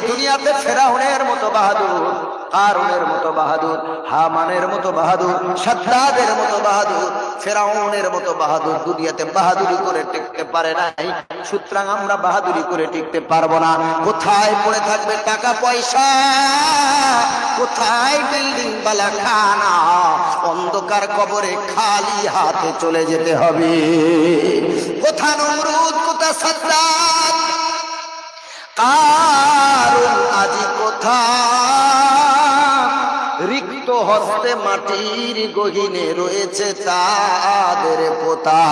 দুনিয়াতে ফেরাউনের মতো বাহাদুর, কারুনের মতো বাহাদুর, হামানের মতো বাহাদুর, সাদ্দাদের মতো বাহাদুর, ফেরাউনের মতো বাহাদুর দুনিয়াতে বাহাদুরি করে টিকতে পারে নাই। সুতরাং আমরা বাহাদুরি করে টিকতে পারবো না। কোথায় পড়ে থাকবে টাকা পয়সা, কোথায় বিল্ডিং বালা খানা, অন্ধকার কবরে খালি হাতে চলে যেতে হবে। কোথা নমরুদ, কোথা সাদ্দাত, কারুন আজি কোথা, রিক্ত হস্তে মাটির গহীনে রয়েছে তাদের পোতা।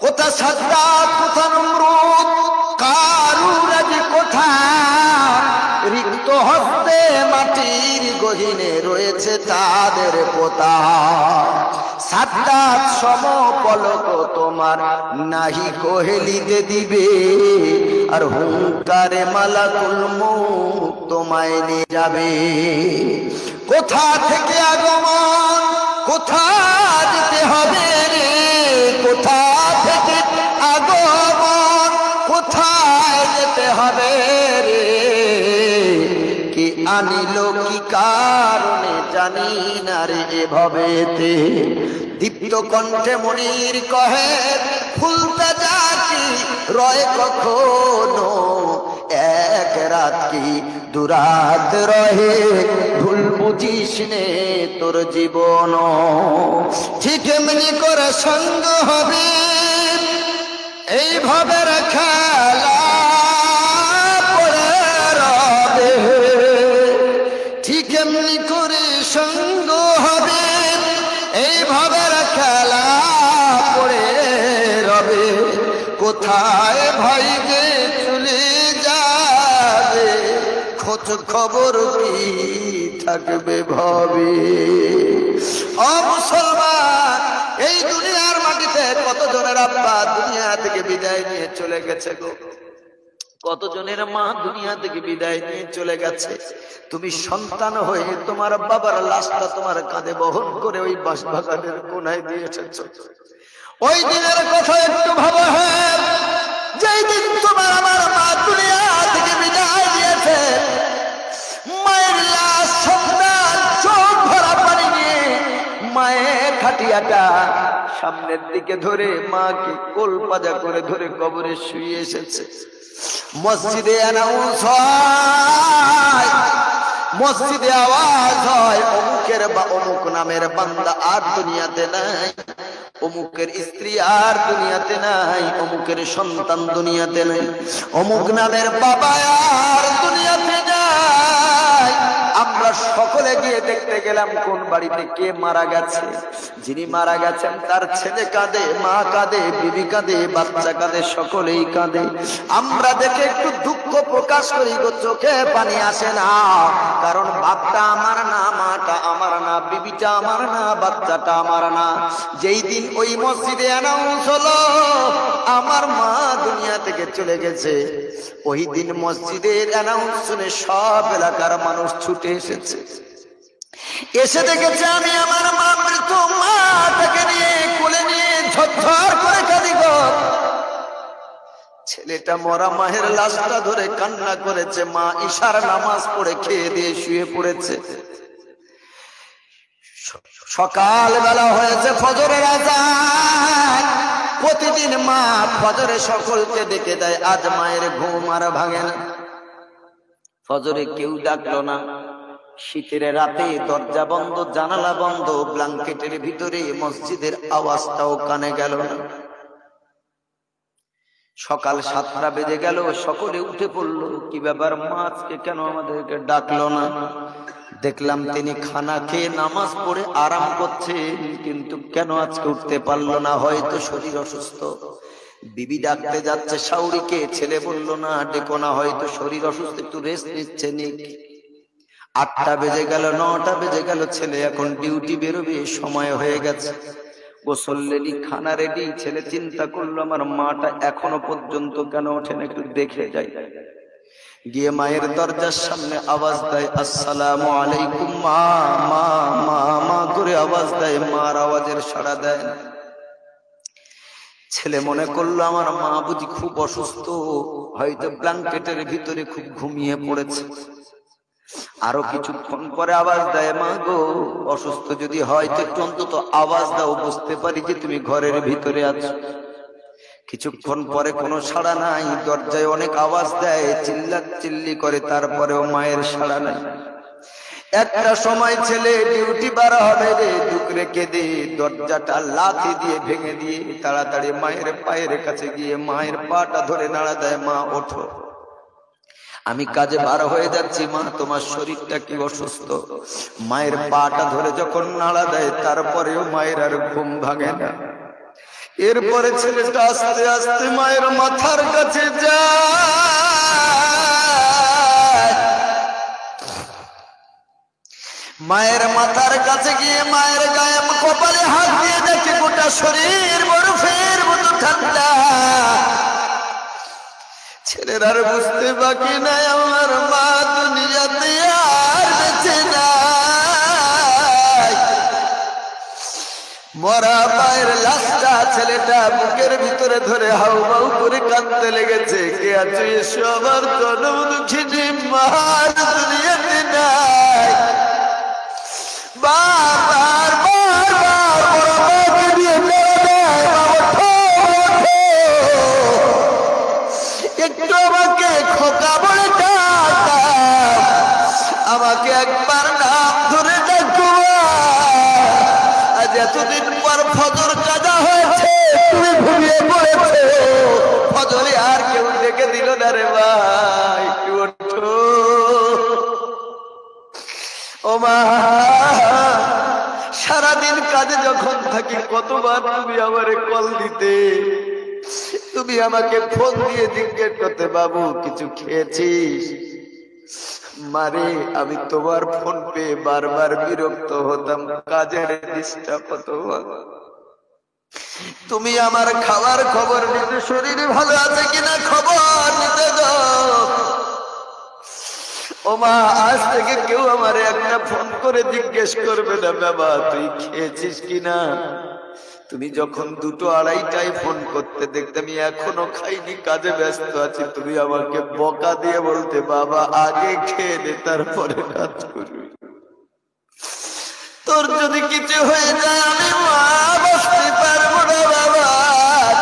কোথা সাদ্দাত, কোথা নমরুদ, কারুন আজি কোথা, রিক্ত হস্তে মাটির গহীনে রয়েছে তাদের পোতা। সাদ্দাত সম পলক তোমার নাহি কোহেলিতে দিবে, আর হুঙ্কারে মালাকুল মউত তোমায় নিয়ে যাবে। কোথা থেকে আগমন, কোথা যেতে হবে রে, কোথা থেকে আগমন, কোথায় যেতে হবে রে, কি আনিল কি কারণে জানি না রে এভাবেতে। দীপ্ত কণ্ঠে মনির কহে ফুলতে যাকি রয় কখনো, এক রাত কি দুরাত রহে, ভুল বুঝিস নে তোর জীবন। ঠিক এমনি করে সঙ্গ হবে এইভাবে খেলা পড়ে রবে, ঠিক এমনি করে সঙ্গ হবে এইভাবে খেলা পড়ে রবে। কোথায় ভাই যে চলে যাবে, খোঁজ খবর কি থাকবে ভাবে। ও মুসলমান, এই দুনিয়ার মাটিতে কতজনের আব্বা দুনিয়া থেকে বিদায় নিয়ে চলে গেছে গো, কতজনের মা দুনিয়া থেকে বিদায় নিয়ে চলে গেছে। তুমি সন্তান হয়ে তোমার বাবার লাশটা তোমার কাঁধে বহন করে ওই বাঁশবাগানের কোনায় দিয়ে এসেছো। ওই দিনের কথা একটু ভাবা, হ্যাঁ, যেই দিন তোমার আমার মা দুনিয়া থেকে বিদায় দিয়েছে, মায়ের লাশ সন্তান চোখ ভরা পানি নিয়ে মায়ের খাটিয়াটা সামনের দিকে ধরে মাকে কোল পাজা করে ধরে কবরে শুয়ে এসেছে। মসজিদে অ্যানাউন্স হয়, মসজিদে আওয়াজ হয়, অমুকের বা অমুক নামের বান্দা আর দুনিয়াতে নাই, অমুকের স্ত্রী আর দুনিয়াতে নাই, অমুকের সন্তান দুনিয়াতে নাই, অমুক নামের বাবা আর দুনিয়াতে নাই। আমরা সকলে গিয়ে দেখতে গেলাম কোন বাড়িতে কে মারা গেছে। যিনি মারা গেছেন তার ছেলে কাঁদে, মা কাঁদে, বিবি কাঁদে, বাচ্চা কাঁদে, সকলেই কাঁদে। আমরা দেখে একটু দুঃখ প্রকাশ করি গো, চোখে পানি আসে না। কারণ বাপটা আমার না, মাটা আমার না, বিবিটা আমার না, বাচ্চাটা আমার না। যেই দিন ওই মসজিদে অ্যানাউন্স হলো আমার মা দুনিয়া থেকে চলে গেছে, ওই দিন মসজিদের অ্যানাউন্স শুনে সব এলাকার মানুষ ছুটে এসেছে। এসে দেখেছে আমি আমার মা মৃত, মাটাকে নিয়ে কোলে নিয়ে ঝরঝর করে কাঁদি গো। ছেলেটা মরা মায়ের লাশটা ধরে কান্না করেছে, মা ইশার নামাজ পড়ে খেয়ে দিয়ে শুয়ে পড়েছে। সকাল বেলা হয়েছে ফজরের আযান। প্রতিদিন মা ফজরে সকলকে ডেকে দেয়, আজ মায়ের ঘুম আর ভাঙে না। ফজরে কেউ ডাকলো না। শীতের রাতে দরজা বন্ধ, জানালা বন্ধ, ব্ল্যাঙ্কেটের ভিতরে মসজিদের আওয়াজটাও কানে গেল না। সকাল 7টা বেজে গেল, সকলে উঠে পড়লো। কি ব্যাপার মা, আজকে কেন আমাদেরকে ডাকলো না? দেখলাম তিনি খানা খেয়ে নামাজ পড়ে আরাম করছেন, কিন্তু কেন আজকে উঠতে পারলো না? হয়তো শরীর অসুস্থ। বিবি ডাকতে যাচ্ছে শাউরিকে, ছেলে বলল না ডেকো না, হয়তো শরীর অসুস্থ, একটু রেস্ট নিচ্ছে নিক। 8টা বেজে গেল, 9টা বেজে গেল, ছেলে এখন ডিউটি বেরোবে, সময় হয়ে গেছে। গোসল রেডি, খানা রেডি। ছেলে চিন্তা করলো আমার মাটা এখনো পর্যন্ত কেন ওঠেন, একটু দেখে যাই। গিয়ে মায়ের দরজার সামনে আওয়াজ দেয়, আসসালামু আলাইকুম মা। মা মা মা করে আওয়াজ দেয়, মার আওয়াজের সাড়া দেয় না। ছেলে মনে করলো আমার মা বুঝি খুব অসুস্থ, হয়তো ব্ল্যাঙ্কেটের ভিতরে খুব ঘুমিয়ে পড়েছে। আরো কিছুক্ষণ পরে আওয়াজ দেয়, মা গো অসুস্থ যদি হয় তো একটু অন্তত আওয়াজ দাও, বুঝতে পারি যে তুমি ঘরের ভিতরে আছো। কিছুক্ষণ পরে কোনো সাড়া নাই, দরজায় অনেক আওয়াজ দেয়, চিল্লাচিল্লি করে, তারপরেও মায়ের সাড়া নাই। একটা সময় ছেলে ডিউটি বার হবে রে, দুকরে কেঁদে দরজাটা লাথি দিয়ে ভেঙে দিয়ে তাড়াতাড়ি মায়ের পায়ের কাছে গিয়ে মায়ের পাটা ধরে নাড়া দেয়, মা ওঠো, আমি কাজে বার হয়ে যাচ্ছি, মা তোমার শরীরটা কি অসুস্থ? মায়ের পাটা ধরে যখন নাড়া দেয় তারপরেও মায়ের আর ঘুম ভাঙে না। এরপরে ছেলেটা আস্তে আস্তে মায়ের মাথার কাছে যায়, মায়ের মাথার কাছে গিয়ে মায়ের গায়ে কপালে হাত দিয়ে দেখে গোটা শরীর বরফের মতো ঠান্ডা। ছেলের আর বুঝতে বাকি নাই আমার মা দুনিয়াতে আর বেঁচে নাই। মরা মায়ের লাশটা ছেলেটা বুকের ভিতরে ধরে হাউ মাউ করে কাঁদতে লেগেছে, কে আছে এসো আমার জনম দুঃখিনী মা দুনিয়াতে নাই। বারবার বারবার বড় মাকে দিয়ে একটু আমাকে খোকা বলে ডাকা, আমাকে একবার নাম ধরে ডাকো। আজ এতদিন পর ফজর কাজা হয়েছে, তুমি ঘুমিয়ে পড়েছো, ফজরে আর কেউ ডেকে দিল না রে ভাই, একটু ওঠো ও মা। সারাদিন কাজে যখন থাকি কতবার তুমি আমারে কল দিতে, তুমি আমাকে ফোন দিয়ে জিজ্ঞেস করতে, বাবু কিছু খেয়েছিস? মারে আমি তোমার ফোন পেয়ে বারবার বিরক্ত হতাম, কাজের ডিস্টার্ব হতো। তুমি আমার খাবার খবর নিতে, শরীরে ভালো আছে কিনা খবর নিতে দাও। ও মা আজ থেকে কেউ আমারে একটা ফোন করে জিজ্ঞেস করবে না, বাবা তুই খেয়েছিস কিনা। তুমি যখন 2-2-2:30টায় ফোন করতে দেখতে আমি এখনো খাইনি, কাজে ব্যস্ত আছি, তুমি আমাকে বকা দিয়ে বলতে, বাবা আগে খেয়ে নে তারপরে কাজ করবি। তোর যদি কিছু হয়ে যায় আমি মা বসতে পারবো না, বাবা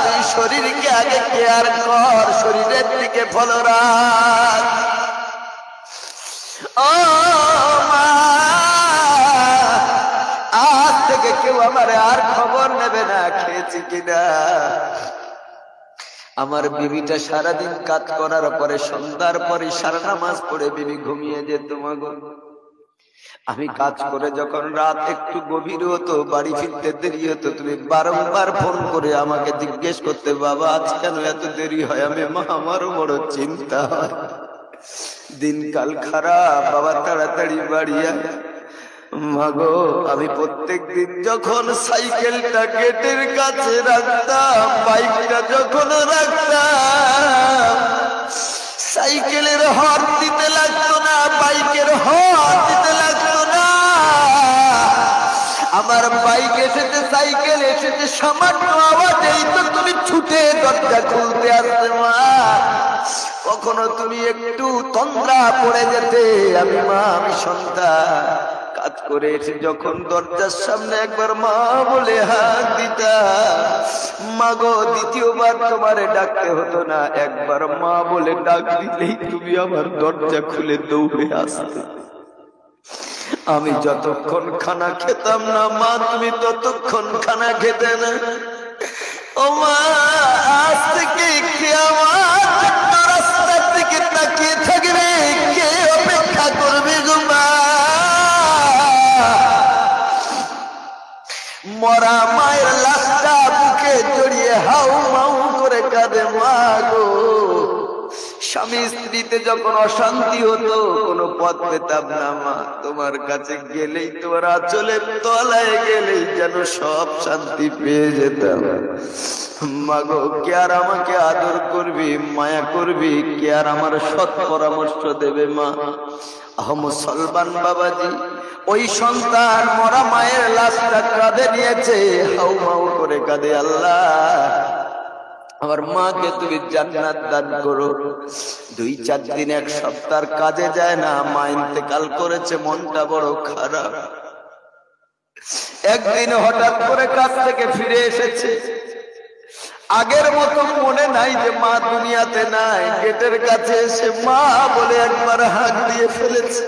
তুই শরীরকে আগে কেয়ার কর, শরীরের দিকে ফলো রাখ। ও মা আজ থেকে কেউ আমার আর খবর নেবে না খেয়েছি কিনা। আমার বিবিটা সারাদিন কাজ করার পরে সন্ধ্যার পরে সারা নামাজ পড়ে বিবি ঘুমিয়ে যেত। মাগো আমি কাজ করে যখন রাত একটু গভীর হতো, বাড়ি ফিরতে দেরি হতো, তুমি বারংবার ফোন করে আমাকে জিজ্ঞেস করতে, বাবা আজ কেন এত দেরি হয়? আমি মা আমারও বড় চিন্তা হয়, দিনকাল খারাপ, বাবা তাড়াতাড়ি বাড়ি আয়। মাগো আমি প্রত্যেক দিন যখন সাইকেলটা গেটের কাছে রাখতাম, বাইকটা যখন রাখতাম, সাইকেলের হর্ন দিতে লাগতো না, বাইকের হর্ন দিতে লাগতো না। আমার বাইক এসেছে, সাইকেল এসেছে, সামান্য আওয়াজেই তো তুমি ছুটে দরজা খুলতে আসতে। মা কখনো তুমি একটু তন্দ্রা পড়ে যেতে, আমি মা আমি সন্তান কাজ করে এসে যখন দরজার সামনে একবার মা বলে হাত দিতা, মাগো দ্বিতীয়বার তোমারে ডাকতে হতো না, একবার মা বলে ডাক দিলেই তুমি আমার দরজা খুলে দৌড়ে আসতে। আমি যতক্ষণ খানা খেতাম না মা তুমি ততক্ষণ খানা খেতে না। ও মা আজ থেকে কে আমার রাস্তার দিকে তাকিয়ে থাকবে, কে অপেক্ষা করবে গো মা? মরা মায়ের লাশটা বুকে জড়িয়ে হাউ মাউ করে কাঁদে মা গো। স্বামী স্ত্রীতে যখন অশান্তি হতো কোনো পথ পেতাম না মা, তোমার কাছে গেলেই তোমার আঁচলের তলায় গেলেই যেন সব শান্তি পেয়ে যেতাম। মাগো কে আর আমাকে আদর করবি, মায়া করবি, কে আর আমার সৎ পরামর্শ দেবে? মা মুসলমান বাবাজি ওই সন্তান মরা মায়ের লাশটা কাঁধে নিয়েছে, হাউ মাউ করে কাঁদে, আল্লাহ আমার মাকে তুমি জান্নাত দান করো। 2-4 দিন 1 সপ্তাহ কাজে যায় না, মা ইন্তেকাল করেছে, মনটা বড় খারাপ। একদিন হঠাৎ করে কাজ থেকে ফিরে এসেছে, আগের মতো মনে নাই যে মা দুনিয়াতে নাই। গেটের কাছে এসে মা বলে একবার হাত দিয়ে ফেলেছে।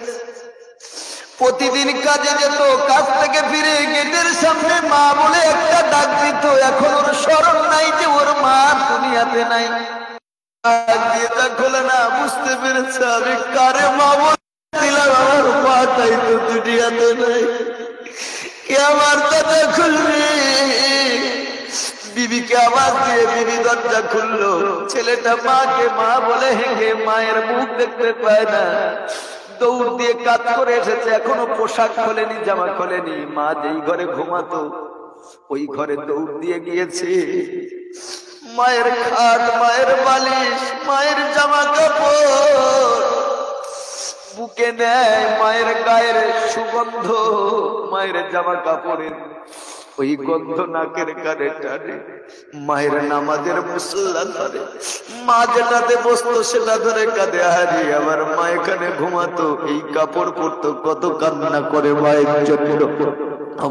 প্রতিদিন কাজে যেত, কাজ থেকে ফিরে গেটের সামনে মা বলে একটা ডাক দিত। এখন ওর স্মরণ নাই যে ওর মা দুনিয়াতে নাই। খোলে না, বুঝতে পেরেছে আমি কারে মা বলছিলাম, আমার মা তাই তো দুনিয়াতে নাই। কে আমার দরজা খুলবে? বিবিকে আওয়াজ দিয়ে বিবি দরজা খুললো। ছেলেটা মাকে মা বলে হেগে মায়ের মুখ দেখতে পায় না। দৌড় দিয়ে কাজ করে এসেছে, এখনো পোশাক খোলেনি, জামা খোলেনি। মা যেই ঘরে ঘুমাতো ওই ঘরে দৌড় দিয়ে গিয়েছে। মায়ের খাট, মায়ের বালিশ, মায়ের জামা কাপড় বুকে নেয়, মায়ের গায়ের সুগন্ধ, মায়ের জামা কাপড়ের ওই গন্ধ নাকের কানে টানে। মায়ের নামাজের মুসল্লা ধরে, মা যেটাতে বসতো সেটা ধরে কাঁদে। হারি আমার মা এখানে ঘুমাতো, এই কাপড় পরতো, কত কান্না করে মায়ের জন্য।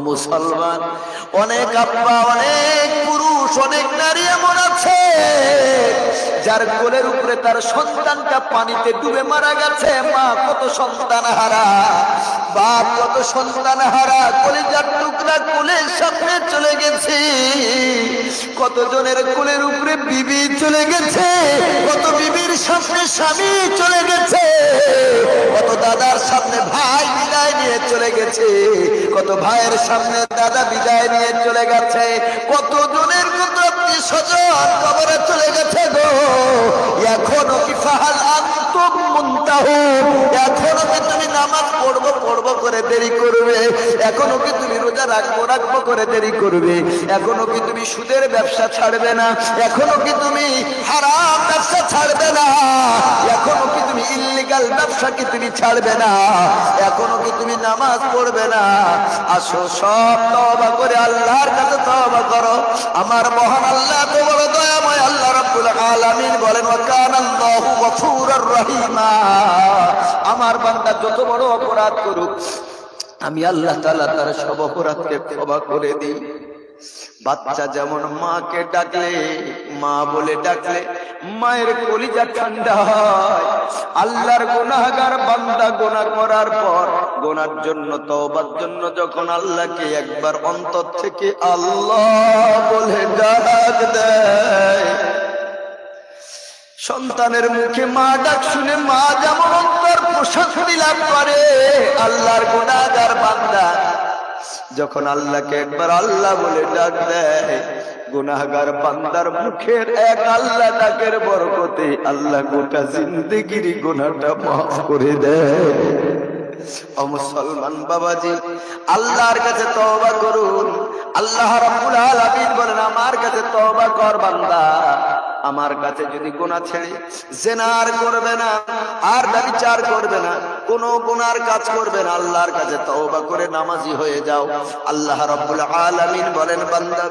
মুসলমান অনেক আব্বা, অনেক পুরুষ, অনেক নারী এমন আছে যার কোলের উপরে তার সন্তানটা পানিতে ডুবে মারা গেছে। মা কত সন্তান হারা, বাপ কত সন্তান হারা, কলিজার টুকরা কোলের সামনে চলে গেছে। কত জনের কোলের উপরে বিবি চলে গেছে, কত বিবির সামনে স্বামী চলে গেছে, কত দাদার সামনে ভাই বিদায় নিয়ে চলে গেছে, কত ভাইয়ের সামনে দাদা বিদায় নিয়ে চলে গেছে, কত জনের কত আত্মীয় স্বজন কবরে চলে গেছে গো। এখনো কি ফাহাল আনতুম মুনতাহুন? এখনো কি তুমি নামাজ পড়বো করে দেরি করবে? এখনো কি তুমি রোজা রাখবো করে দেরি করবে? এখনো কি তুমি সুদের ব্যবসা ছাড়বে না? এখনো কি তুমি হারাম ব্যবসা ছাড়বে না? এখনো কি তুমি ইল্লিগাল ব্যবসা কি তুমি ছাড়বে না? এখনো কি তুমি নামাজ পড়বে না? আসো সব তওবা করে আল্লাহর কাছে তওবা করো। আমার মহান আল্লাহ তো বড় দয়াময়। আল্লাহ রাব্বুল আলামিন বলেন, ওয়া কানাল্লাহু গফুরুর রহিমা। আমার বান্দা যত বড় অপরাধ করুক, আমি আল্লাহ তাআলা তার সব অপরাধকে ক্ষমা করে দিই। বাচ্চা যেমন মাকে ডাকলে, মা বলে ডাকলে মায়ের কলিজা ঠান্ডা হয়। আল্লাহর গুনাহগার বান্দা গুনাহ করার পর গুনার জন্য তওবার জন্য যখন আল্লাহকে একবার অন্তর থেকে আল্লাহ বলে ডাক দেয়, সন্তানের মুখে মা ডাক শুনে মা যেমন অন্তর প্রশান্তি লাভ করে, আল্লাহর গুনাহগার বান্দা যখন আল্লাহকে একবার আল্লাহ বলে ডাক দেয়, গুনাহগার বান্দার মুখের এক আল্লাহ ডাকের বরকতে আল্লাহ গোটা জিন্দেগির গুনাহটা মাফ করে দেয়। ও মুসলমান বাবাজি, আল্লাহর কাছে তওবা করুন। আল্লাহ রাব্বুল আলামিন বলেন, আমার কাছে তওবা কর বান্দা। আমার কাছে যদি গুনাহ ছেড়ে জিনার করবে না, আর ব্যভিচার করবে না, কোন গুনার কাজ করবে না, আল্লাহর কাছে তওবা করে নামাজি হয়ে যাও। আল্লাহ রাব্বুল আলামিন বলেন, বান্দা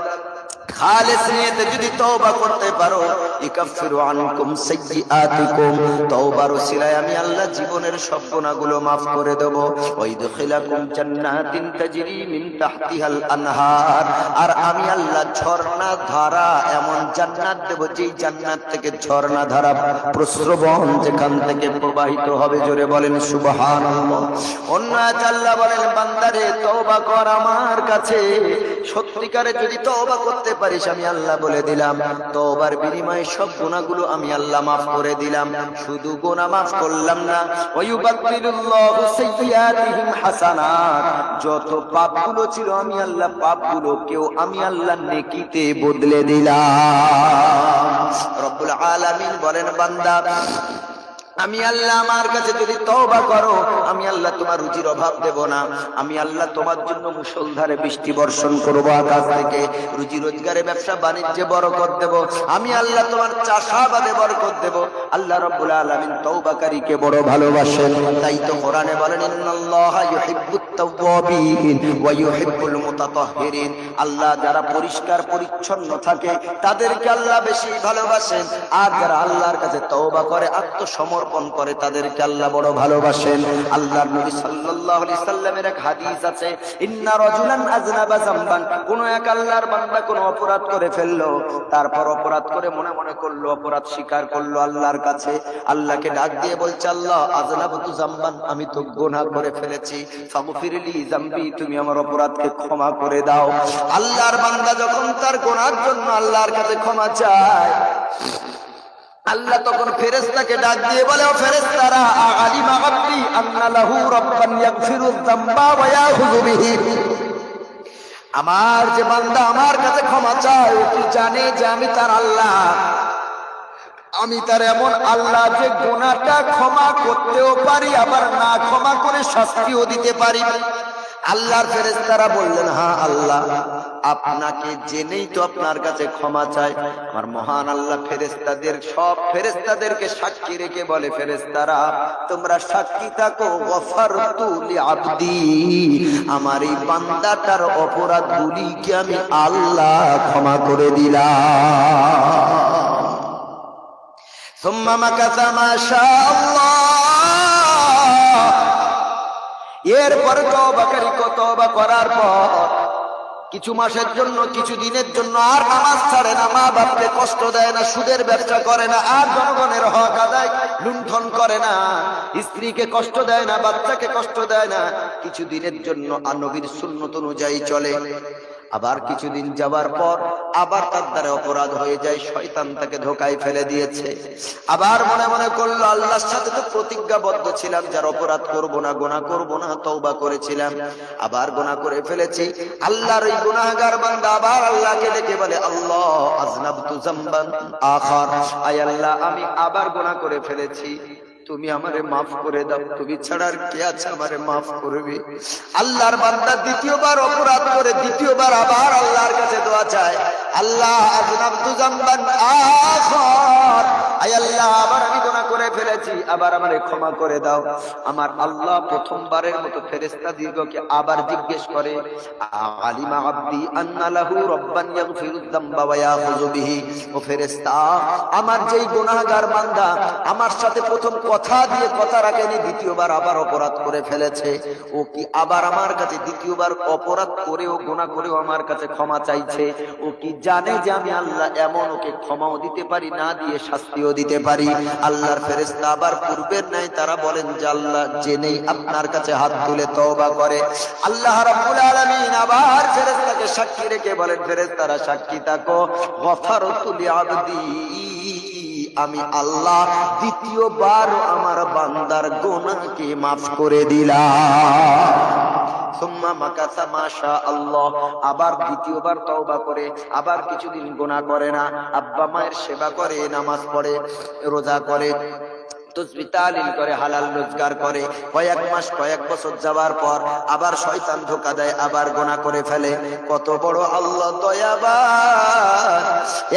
খালেস নিয়তে যদি তওবা করতে পারো, ইকাফিরু আনকুম সাইয়্যাতিকুম, তওবার ওসিলায় আমি আল্লাহ জীবনের সব গুনাহগুলো maaf করে দেব। ওয়া ইদখিলাকুম জান্নাতিন তাজরি মিন তাহতিহাল আনহার, আর আমি আল্লাহ ঝর্ণা ধারা এমন জান্নাত দেব যেই জান্নাত থেকে ঝর্ণা ধারা প্রস্রবণ যেখান থেকে প্রবাহিত হবে। জোরে বলেন সুবহানাল্লাহ। অন্য আয়াতে আল্লাহ বলেন, বান্দারে তওবা কর আমার কাছে। সত্যিকারে যদি তওবা করতে পারিস, আমি আল্লাহ বলে দিলাম তওবার বিনিময়ে সব গুনাহগুলো আমি আল্লাহ maaf করে দিলাম। শুধু গুনাহ maaf করলাম না, ওয়ায়ুবাদদিলুল্লাহু সাইয়্যাতিহিম হাসানাত, যত পাপগুলো ছিল আমি আল্লাহ পাপগুলোকেও আমি আল্লাহ নেকিতে বদলে দিলাম। রব্বুল আলামিন বলেন, বান্দা আমি আল্লাহ আমার কাছে যদি তওবা করো, আমি আল্লাহ তোমার রুজির অভাব দেব না। আমি আল্লাহ তোমার জন্য মুষলধারে বৃষ্টি বর্ষণ করবো আকাশ থেকে, রুজি রোজগারে ব্যবসা বাণিজ্যে বরকত দেব। আমি আল্লাহ তোমার চাষাবাদে বরকত দেব। আল্লাহ রাব্বুল আলামিন তওবাকারীকে বড় ভালোবাসেন। তাই তো কোরআনে বলেন, ইন্নাল্লাহা ইউহিব্বুত তাওয়াবিন ওয়া ইউহিব্বুল মুতাতাহহিরিন। আল্লাহ যারা পরিষ্কার পরিচ্ছন্ন থাকে তাদেরকে আল্লাহ বেশি ভালোবাসেন, আর যারা আল্লাহর কাছে তওবা করে আত্মসমর্পণ করে তাদেরকে আল্লাহ বড় ভালোবাসেন। আল্লাহর নবী সাল্লাল্লাহু আলাইহি সাল্লামের এক হাদিস আছে, ইন্না রাজুলান আযনাবা যামবান, কোন এক আল্লাহর বান্দা কোন অপরাধ করে ফেললো, তারপর অপরাধ করে মনে মনে করলো, অপরাধ স্বীকার করলো আল্লাহর কাছে, আল্লাহকে ডাক দিয়ে বলছে, আল্লাহ আযনাবতু যামবান, আমি তো গুনাহ করে ফেলেছি, ফাগফিরলি যামবি, তুমি আমার অপরাধকে ক্ষমা করে দাও। আল্লাহর বান্দা যখন তার গুনাহের জন্য আল্লাহর কাছে ক্ষমা চায়, আল্লাহ তখন ফেরেশতাকে ডাক দিয়ে বলে, ও ফেরেশতারা, আলিমা আব্দি আন্না লাহু রাব্বান ইয়াগফিরুয যামবা ওয়া ইয়াখুযু বিহি, আমার যে বান্দা আমার কাছে ক্ষমা চায়, ও কি জানে যে আমি তার আল্লাহ, আমি তার এমন আল্লাহ যে গুনাহটা ক্ষমা করতেও পারি, আবার না ক্ষমা করে শাস্তিও দিতে পারি। আল্লাহর ফেরেশতারা বললেন, হ্যাঁ আল্লাহ, আপনাকে জেনেই তো আপনার কাছে ক্ষমা চাই। আমার মহান আল্লাহ ফেরেশতাদের সব ফেরেশতাদেরকে সাক্ষী রেখে বলে, ফেরেশতারা তোমরা সাক্ষী থাকো, গফারতু লিআবদি, আমার এই বান্দাটার অপরাধগুলিকে আমি আল্লাহ ক্ষমা করে দিলাম। সুম্মা মাকাসা মা শাআল্লাহ, এরপর তওবাকারী তওবা করার পর কিছু মাসের জন্য, কিছু দিনের জন্য আর নামাজ ছাড়ে না, মা বাপকে কষ্ট দেয় না, সুদের ব্যবসা করে না, আর জনগণের হক আদায় লুণ্ঠন করে না, স্ত্রীকে কষ্ট দেয় না, বাচ্চাকে কষ্ট দেয় না, কিছু দিনের জন্য নবীর সুন্নত অনুযায়ী চলে। আবার কিছুদিন যাবার পর আবার তার দ্বারা অপরাধ হয়ে যায়, শয়তান তাকে ধোকায় ফেলে দিয়েছে। আবার মনে মনে করলো, আল্লাহর সাথে তো প্রতিজ্ঞাবদ্ধ ছিলাম যার অপরাধ করব না, গুনাহ করব না, তওবা করেছিলাম, আবার গুনাহ করে ফেলেছি। আল্লাহর ওই গুনাহগার বান্দা আবার আল্লাহকে ডেকে বলে, আল্লাহ আযনাবতু যামবান আখার, আয় আল্লাহ আমি আবার গুনাহ করে ফেলেছি, তুমি আমারে মাফ করে দাও, তুমি ছাড়া আর কে আছে আমারে মাফ করবে। আল্লাহর বান্দা দ্বিতীয়বার অপরাধ করে দ্বিতীয়বার আবার আল্লাহর কাছে দোয়া চায়, আল্লাহ আযনাবতু যামবান আখার, আয় আল্লাহ আবার আমি গুনাহ করে ফেলেছি, আবার আমারে ক্ষমা করে দাও। আমার আল্লাহ প্রথমবারের মতো ফেরেশতাদিগকে আবার জিজ্ঞেস করে, আলিমা আব্দি আন্না লাহু রাব্বান ইয়াগফিরুয যামবা ওয়া ইয়াখুযু বিহি, ও ফেরেশতা আমার যেই গুনাহগার বান্দা আমার সাথে প্রথম কথা দিয়ে কথা রাখেনি, দ্বিতীয়বার আবার অপরাধ করে ফেলেছে, ও কি আবার আমার কাছে দ্বিতীয়বার অপরাধ করেও গুনাহ করেও আমার কাছে ক্ষমা চাইছে, ও কি জানে যে আমি আল্লাহ এমন ওকে ক্ষমাও দিতে পারি, না দিয়ে শাস্তিও দিতে পারি। আল্লাহর ফেরেশতা আবার পূর্বের নাই তারা বলেন যে আল্লাহ জেনেই আপনার কাছে হাত তুলে তওবা করে। আল্লাহ রাব্বুল আলামিন আবার ফেরেশতাকে সাক্ষী রেখে বলেন, ফেরেশতারা সাক্ষী থাকো, গফারতু লিআবদি, আমি আল্লাহ দ্বিতীয়বার আমার বান্দার গুনাহকে মাফ করে দিলাম। সুম্মা মাকাসা মা শাআল্লাহ, আবার দ্বিতীয়বার তওবা করে আবার কিছুদিন গুনাহ করে না, আব্বা মায়ের সেবা করে, নামাজ পড়ে, রোজা করে, তাসবিহ তাহলিল করে, হালাল রোজগার করে, কয়েক মাস কয়েক বছর যাওয়ার পর আবার শয়তান ধোঁকা দেয়, আবার গুনাহ করে ফেলে। কত বড় আল্লাহ দয়াবান,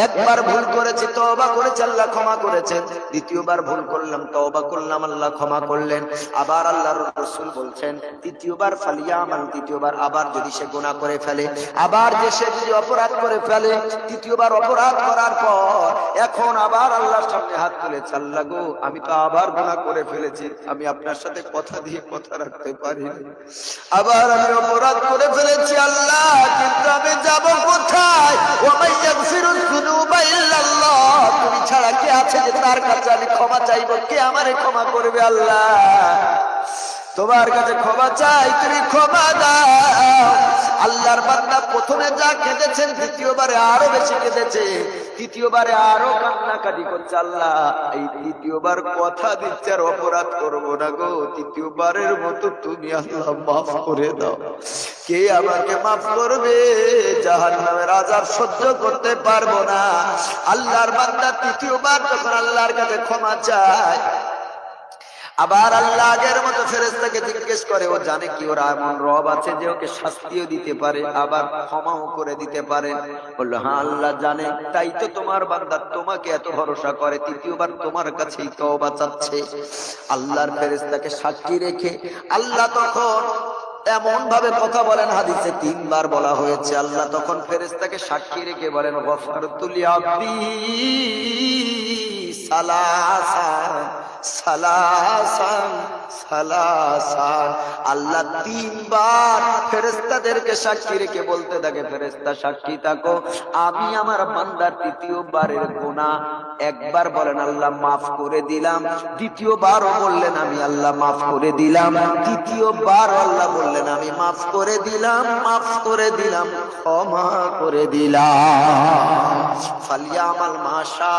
একবার ভুল করেছি তওবা করেছি আল্লাহ ক্ষমা করেছেন, দ্বিতীয়বার ভুল করলাম তওবা করলাম আল্লাহ ক্ষমা করলেন। আবার আল্লাহর রাসূল বলছেন তৃতীয়বার ফালিয়ামান, তৃতীয়বার আবার যদি সে গুনাহ করে ফেলে, আবার যে সে যদি অপরাধ করে ফেলে, তৃতীয়বার অপরাধ করার পর এখন আবার আল্লাহর সামনে হাত তুলেছে, আল্লাহ গো আমি তো আবার গুনাহ করে ফেলেছি, আমি আপনার সাথে কথা দিয়ে কথা রাখতে পারি না, আবার আমি অপরাধ করে ফেলেছি আল্লাহ, কিন্তু আমি যাব কোথায়? ওয়া মাইয়াগফিরুয যুনুবা ইল্লাল্লাহ, তুমি ছাড়া কে আছে যে তার কাছে আমি ক্ষমা চাইবো, কে আমারে ক্ষমা করবে? আল্লাহ তোমার কাছে ক্ষমা চাই, তুমি ক্ষমা দাও। আল্লাহর বান্দা প্রথমে যা কেঁদেছেন দ্বিতীয়বারে আরো বেশি কেঁদেছে, তৃতীয়বারে আরো কান্নাকাটি করছে, আল্লাহ এই তৃতীয়বার কথা দিচ্ছে আর অপরাধ করবো না গো, তৃতীয়বারের মতো তুমি আল্লাহ মাফ করে দাও। কে আমাকে মাফ করবে? জাহান্নামের আযাব সহ্য করতে পারবো না। আল্লাহর বান্দা তৃতীয়বার যখন আল্লাহর কাছে ক্ষমা চায়, আবার আল্লাহ আগের মতো ফেরেশতাকে জিজ্ঞেস করে, ও জানে কি ওর এমন রব আছে যে ওকে শাস্তিও দিতে পারে আবার ক্ষমাও করে দিতে পারে? বললো হ্যাঁ আল্লাহ জানে, তাই তো তোমার বান্দা তোমাকে এত ভরসা করে, তৃতীয়বার তোমার কাছেই তওবা চাচ্ছে। আল্লাহর ফেরেশতাকে সাক্ষী রেখে আল্লাহ তখন এমন ভাবে কথা বলেন, হাদিসে 3 বার বলা হয়েছে। আল্লাহ তখন ফেরেশতাকে সাক্ষী রেখে বলেন, গফারতু লি আবদি সালাসান সালাসান সালাসান। আল্লাহ 3 বার ফেরেশতাদেরকে সাক্ষী রেখে বলতে থাকে, ফেরেশতা সাক্ষী থাকো, আমি আমার বান্দার তৃতীয়বারের গুনাহ একবার বলেন আল্লাহ মাফ করে দিলাম, দ্বিতীয়বারও বললেন আমি আল্লাহ মাফ করে দিলাম, তৃতীয়বার আল্লাহ বললেন আমি মাফ করে দিলাম, মাফ করে দিলাম, ক্ষমা করে দিলাম। ফালিয়ামাল মাশা,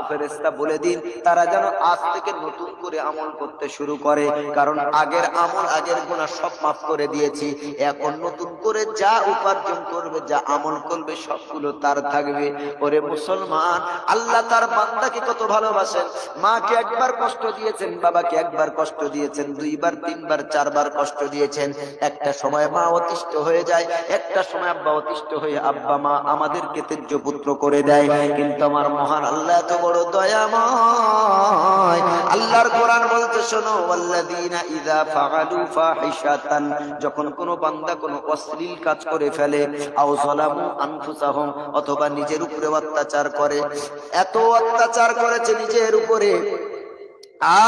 ফেরেশতা বলে দিন তারা যেন আজ থেকে নতুন করে আমল করতে শুরু করে, কারণ আগের আমল আগের গুনাহ সব মাফ করে দিয়েছি, এখন নতুন করে যা উপার্জন করবে যা আমল করবে সবগুলো তার থাকবে। ওরে মুসলমান, আল্লাহ তার বান্দাকে কত ভালোবাসেন। মাকে একবার কষ্ট দিয়েছেন, বাবাকে একবার কষ্ট দিয়েছেন, 2 বার 3 বার 4 বার কষ্ট দিয়েছেন। একটা সময় মা অতিষ্ঠ হয়ে যায়, একটা সময় আব্বা অতিষ্ঠ হয়ে আব্বা মা আমাদেরকে তেজ্য পুত্র করে দেয়। কিন্তু আমার মহান আল্লাহ এত বড় দয়াময়। আল্লাহর কোরআন বলতে শোনো, ওয়াল্লাযীনা ইযা ফাআলু ফাহিশাতান, যখন কোনো বান্দা কোনো অশ্লীল কাজ করে ফেলে, আও যালামু আনফুসাহুম, অথবা নিজের উপরে অত্যাচার করে, এত অত্যাচার করেছে নিজের উপরে,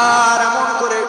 আর এমন করে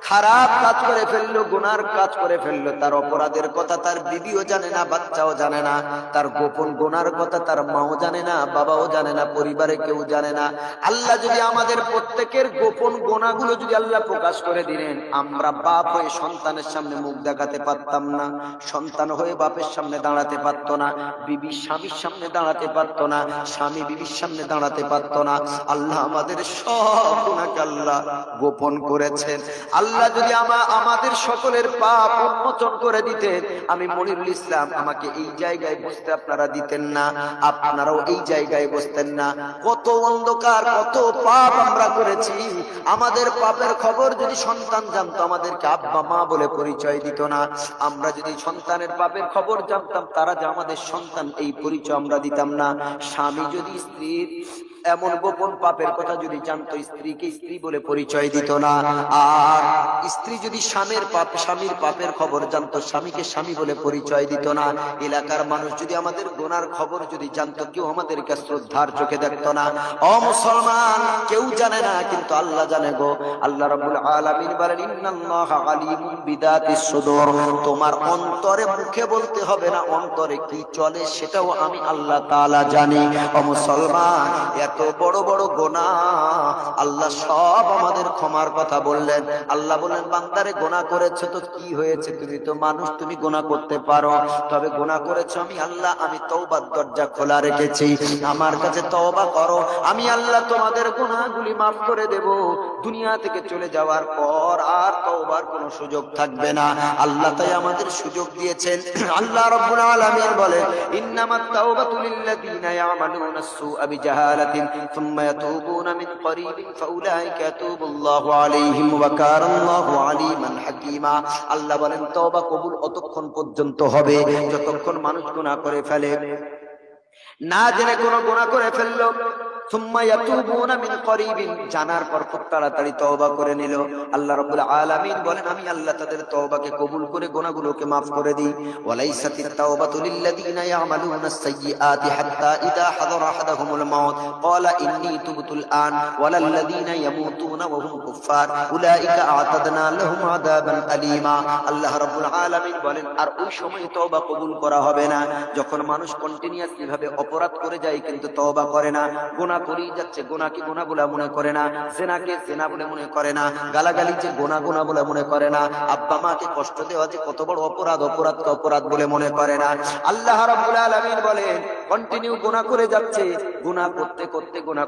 খারাপ কাজ করে ফেললো, গুনার কাজ করে ফেললো, তার অপরাধের কথা তার বিবিও জানে না, বাচ্চাও জানে না, তার গোপন গুনার কথা তার মাও জানে না, বাবাও জানে না, পরিবারে কেউ জানে না। আল্লাহ যদি আমাদের প্রত্যেকের গোপন গুনাহগুলো যদি আল্লাহ প্রকাশ করে দিলেন, আমরা বাপ হয়ে সন্তানের সামনে মুখ দেখাতে পারতাম না, সন্তান হয়ে বাপের সামনে দাঁড়াতে পারতো না, বিবি স্বামীর সামনে দাঁড়াতে পারতো না, স্বামী বিবির সামনে দাঁড়াতে পারতো না। আল্লাহ আমাদের সব গুনাহকে আল্লাহ গোপন করেছেন। আল্লাহ যদি আমাদের সকলের পাপ উন্মোচন করে দিতেন, আমি মনিরুল ইসলাম আমাকে এই জায়গায় বসতে আপনারা দিতেন না, আপনারাও এই জায়গায় বসতেন না। কত অন্ধকার, কত পাপ আমরা করেছি। আমাদের পাপের খবর যদি সন্তান জানতো, আমাদেরকে আব্বা মা বলে পরিচয় দিত না। আমরা যদি সন্তানের পাপের খবর জানতাম, তারা যে আমাদের সন্তান এই পরিচয় আমরা দিতাম না। স্বামী যদি স্ত্রীর এমন গোপন পাপের কথা যদি জানতো, স্ত্রীকে স্ত্রী বলে পরিচয় দিত না। আর স্ত্রী যদি স্বামীর পাপের খবর জানতো, স্বামীকে স্বামী বলে পরিচয় দিত না। এলাকার মানুষ যদি আমাদের গুনার খবর যদি জানতো, কেউ আমাদেরকে শ্রদ্ধার চোখে দেখতো না। ও মুসলমান, কেউ জানে না, কিন্তু আল্লাহ জানে গো। আল্লাহ রাব্বুল আলামিন বলেন, ইন্নাল্লাহা আলিমুম বিদাতিস সুদূর, তোমার অন্তরে মুখে বলতে হবে না, অন্তরে কি চলে সেটাও আমি আল্লাহ তাআলা জানি। ও মুসলমান, এত বড় বড় গুনাহ আল্লাহ সব আমাদের ক্ষমার কথা বললেন। আল্লাহ বললেন, বান্দারে গুনাহ করেছো তো কি হয়েছে, তুমি তো মানুষ, তুমি গুনাহ করতে পারো, তবে গুনাহ করেছো আমি আল্লাহ, আমি তওবার দরজা খোলা রেখেছি, আমার কাছে তওবা করো, আমি আল্লাহ তোমাদের গুনাহগুলি মাফ করে দেব। দুনিয়া থেকে চলে যাওয়ার পর আর তওবার কোনো সুযোগ থাকবে না। আল্লাহ তাই আমাদের সুযোগ দিয়েছেন। আল্লাহ রাব্বুল আলামিন বলেন, ইন্নামাত তাওবাতু লিল্লাযীনা ইয়ামালুনাস সুআ বিজাহালাতিন সুম্মা ইয়াতুবুনা মিন করিবিন ফাউলাইকা ইয়াতুবুল্লাহু আলাইহিম ওয়া কানা আল্লাহু আলিমান হাকীমা। আল্লাহ বলেন, তওবা কবুল অতক্ষণ পর্যন্ত হবে যতক্ষণ মানুষ গুনাহ করে ফেলে, না জেনে কোনো গুনাহ করে ফেললো, সুম্মা ইয়াতুবুনা মিন করিবিন, জানার পর খুব তাড়াতাড়ি তওবা করে নিল। আল্লাহ রাব্বুল আলামিন বলেন, আমি আল্লাহ তাদের তওবাকে কবুল করে গুনাহগুলোকে মাফ করে দিই। ওয়ালাইসাতিত তাওবাতু লিল্লাযীনা ইয়ামালুনাস সাইয়্যাতি হাত্তা ইযা হাদারা আহাদাহুমুল মাউত ক্বালা ইন্নী তুবতুল আন ওয়ালাল্লাযীনা ইয়ামুতুনা ওয়া হুম কুফফার উলাইকা আ'তাদনা লাহুম আযাবান আলীমা। আল্লাহ রাব্বুল আলামিন বলেন, আর ওই সময় তওবা কবুল করা হবে না যখন মানুষ কন্টিনিউয়াসলি ভাবে অপরাধ করে যায় কিন্তু তওবা করে না, গুনাহ করেই যাচ্ছে, গুনাহকে গুনাহ বলে মনে করে না, জিনাকে জিনা বলে মনে করে না, গালাগালি যে গুনাহ বলে মনে করে না, আব্বা মাকে কষ্ট দেওয়া যে কত বড় অপরাধ, অপরাধকে অপরাধ বলে মনে করে না। আল্লাহ রাব্বুল আলামিন বলেন, কন্টিনিউ গুনাহ করে যাচ্ছে, গুনাহ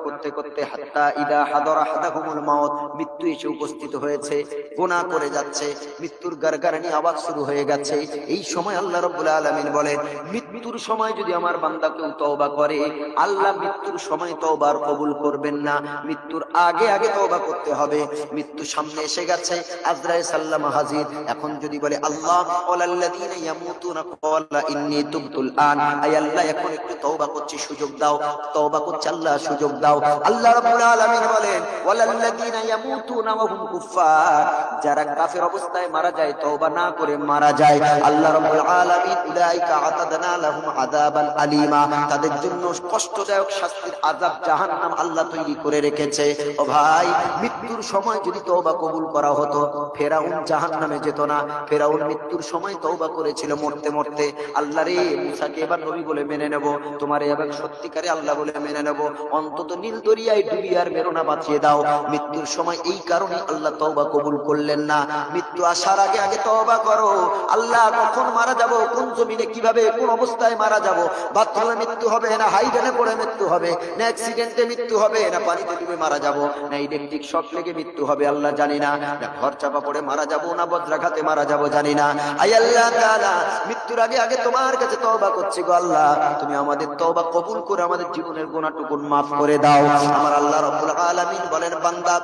করতে করতে হাত্তা ইদা হাদারা আহাদাহুমুল মাউত, মৃত্যু এসে উপস্থিত হয়েছে, গুনাহ করে যাচ্ছে, মৃত্যুর গারগারানি আওয়াজ শুরু হয়ে গেছে। এই সময় আল্লাহ রাব্বুল আলামিন বলেন, মৃত্যুর সময় যদি আমার বান্দা কেউ তওবা করে, আল্লাহ মৃত্যুর সময় তওবা তওবা কবুল করবেন না। মৃত্যুর আগে আগে তওবা করতে হবে। মৃত্যু সামনে এসে গেছে, আজরাইল সাল্লাম হাজির। এখন যদি বলে আল্লাহ ওয়ালাল্লাযীনা ইয়ামুতুনা ক্বালা ইন্নী তুবতুল আন, আয় আল্লাহ এখন একটু তওবা করছি, সুযোগ দাও। তওবা করছে আল্লাহ, সুযোগ দাও। আল্লাহ রাব্বুল আলামিন বলেন ওয়ালাল্লাযীনা ইয়ামুতুনা ওয়া হুম কুফার, যারা কাফের অবস্থায় মারা যায়, তওবা না করে মারা যায়, আল্লাহ রাব্বুল আলামিন উলাইকা আতাদনা লাহুম আযাবান আলীমা, তাদের জন্য কষ্টদায়ক শাস্তির আযাব জাহান্নাম আল্লাহ তৈরি করে রেখেছে। ও ভাই, মৃত্যুর সময় যদি তওবা কবুল করা হতো, ফেরাউন জাহান্নামে যেত না। ফেরাউন মৃত্যুর সময় তওবা করেছিল মরতে মরতে, আল্লাহ রে মুসাকে এবার নবী বলে মেনে নেব, তোমারে এবার সত্যিকারে আল্লাহ বলে মেনে নেব, অন্তত নীল দরিয়ায় ডুবিয়ে আর মেরো না, বাঁচিয়ে দাও। মৃত্যুর সময় এই কারণে আল্লাহ তওবা কবুল করলেন না। মৃত্যু আসার আগে আগে তওবা করো। আল্লাহ কখন মারা যাব, কোন জমিনে কিভাবে কোন অবস্থায় মারা যাব, বাথরুমে মৃত্যু হবে না হাইডেনে পড়ে মৃত্যু হবে, না অ্যাক্সিডেন্টে মৃত্যু হবে, না পানিতে ডুবে মারা যাব, না ইলেকট্রিক শক লেগে মৃত্যু হবে আল্লাহ জানি না, না ঘর চাপা পড়ে মারা যাব, না বজ্রাঘাতে মারা যাব জানি না। আয় আল্লাহ তাআলা, মৃত্যুর আগে আগে তোমার কাছে তওবা করছি গো আল্লাহ, তুমি আমাদের তওবা কবুল করে আমাদের জীবনের গুনাহটুকু মাফ করে দাও। আমার আল্লাহ রাব্বুল আলামিন বলেন বান্দা,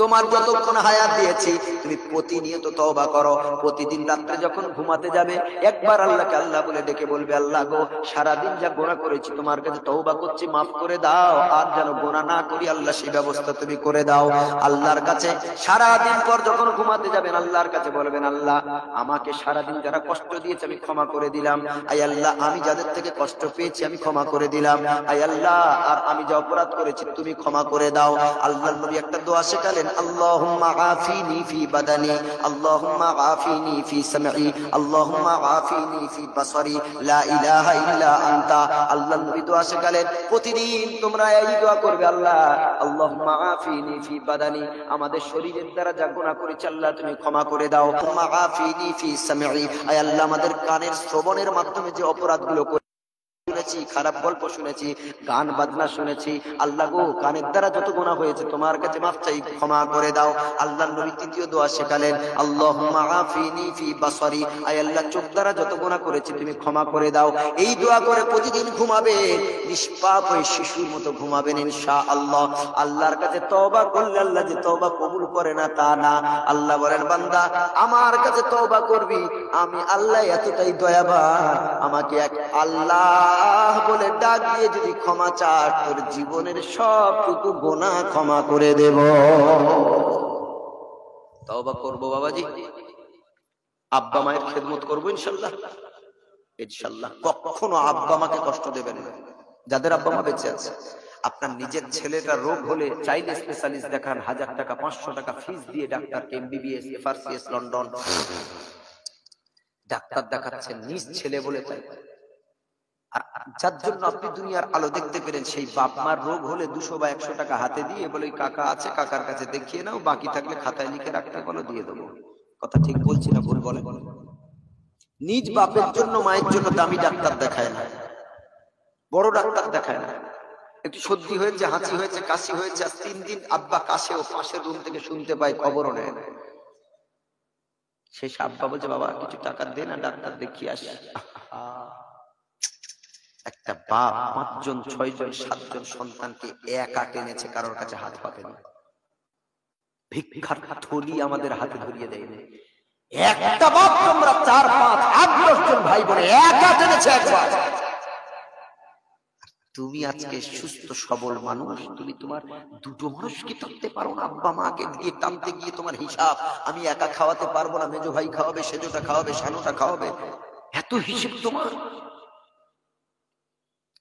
তোমার যতক্ষণ হায়াত দিয়েছি তুমি প্রতিনিয়ত তওবা করো। প্রতিদিন রাত্রে যখন ঘুমাতে যাবে একবার আল্লাহকে আল্লাহ বলে ডেকে বলবে আল্লাহ গো, সারাদিন যা গুনাহ করেছি তোমার কাছে তওবা করছি, মাফ করে দাও, আর যেন গুনাহ না করি আল্লাহ সেই ব্যবস্থা তুমি করে দাও। আল্লাহর কাছে সারাদিন পর যখন ঘুমাতে যাবেন আল্লাহর কাছে বলবেন আল্লাহ আমাকে সারাদিন যারা কষ্ট দিয়েছে আমি ক্ষমা করে দিলাম, আয় আল্লাহ আমি যাদের থেকে কষ্ট পেয়েছি আমি ক্ষমা করে দিলাম, আয় আল্লাহ আর আমি যা অপরাধ করেছি তুমি ক্ষমা করে দাও। আল্লাহর নবী একটা দোয়া শেখালেন, আল্লাহুম্মা আফিনি ফি বাদানি, আল্লাহুম্মা আফিনি ফি সামঈ, আল্লাহুম্মা আফিনি ফি বাসারি, লা ইলাহা ইল্লা আনতা। আল্লাহর নবী দোয়া শেখালেন প্রতিদিন তোমরা এই দোয়া করবে, আল্লাহ আল্লাহুম্মা আফিনি ফি বাদানি, আমাদের শরীরের দ্বারা যা গুনাহ করেছি আল্লাহ তুমি ক্ষমা করে দাও। আল্লাহুম্মা আফিনি ফি সামঈ, আয় আল্লাহ আমাদের কানের শ্রবণের মাধ্যমে যে অপরাধগুলো শুনেছি, খারাপ গল্প শুনেছি, গান বাজনা শুনেছি, আল্লাহ গো কানের দ্বারা যত গুনাহ হয়েছে তোমার কাছে মাফ চাই, ক্ষমা করে দাও। আল্লাহর নবী তৃতীয় দোয়া শেখালেন, আল্লাহুম্মা আফিনি ফি বাসারি, আয় আল্লাহ চোখ দ্বারা যত গুনাহ করেছি তুমি ক্ষমা করে দাও। এই দোয়া করে প্রতিদিন ঘুমাবে, নিষ্পাপ হয়ে শিশুর মতো ঘুমাবেন ইনশাআল্লাহ। আল্লাহর কাছে তওবা করলে আল্লাহ যে তওবা কবুল করে না তা না। আল্লাহ বলেন বান্দা আমার কাছে তওবা করবি, আমি আল্লাহ এতটাই দয়াবান, আমাকে এক আল্লাহ বলে ডাক দিয়ে যদি ক্ষমা চাস তোর জীবনের সবটুকু গুনাহ ক্ষমা করে দেব। তওবা করব বাবাজি, আব্বা মায়ের খেদমত করব ইনশাআল্লাহ। ইনশাআল্লাহ কখনো আব্বা মাকে কষ্ট দেবেন না। যাদের আব্বা মা বেঁচে আছে, আপনার নিজের ছেলেটা রোগ হলে চাইলে স্পেশালিস্ট দেখান, 1000 টাকা 500 টাকা ফিস দিয়ে ডাক্তারকে, এমবিবিএস এফআরসিএস লন্ডন ডাক্তার দেখাচ্ছেন, নিজ ছেলে বলে তাই। আর যার জন্য আপনি দুনিয়ার আলো দেখতে পেরেন, সেই বাপ মার রোগ হলে 200 বা 100 টাকা হাতে দিয়ে বলে কাকা আছে কাকার কাছে দেখিয়ে নাও, বাকি থাকলে খাতায় লিখে রাখতে বলো, দিয়ে দেবো। কথা ঠিক বলছি না ভুল বলেন? নিজ বাপের জন্য মায়ের জন্য দামি ডাক্তার দেখায় না, বড় ডাক্তার দেখায় না। একটু সর্দি হয়েছে, হাঁচি হয়েছে, কাশি হয়েছে, আর 3 দিন আব্বা কাশেও পাশের রুম থেকে শুনতে পাই, খবরও নেয় না। সেই আব্বা বলছে বাবা কিছু টাকা দে না, ডাক্তার দেখিয়ে আসি। একটা বাপ 5 জন 6 জন 7 জন সন্তানকে একা টেনেছে, কারোর কাছে হাত পাতেনি, ভিক্ষার থলি আমাদের হাতে ধরিয়ে দেয়নি। একটা বাপ তোমরা 4 5 8 10 জন ভাই বোনে একা টেনেছে একবার। তুমি আজকে সুস্থ সবল মানুষ, তুমি তোমার দুটো মানুষকে টানতে পারো না, আব্বা মাকে দিয়ে টানতে গিয়ে তোমার হিসাব, আমি একা খাওয়াতে পারবো না, মেজো ভাই খাওয়াবে, সেজোটা খাওয়াবে, শানুটা খাওয়াবে, এত হিসেব তোমার।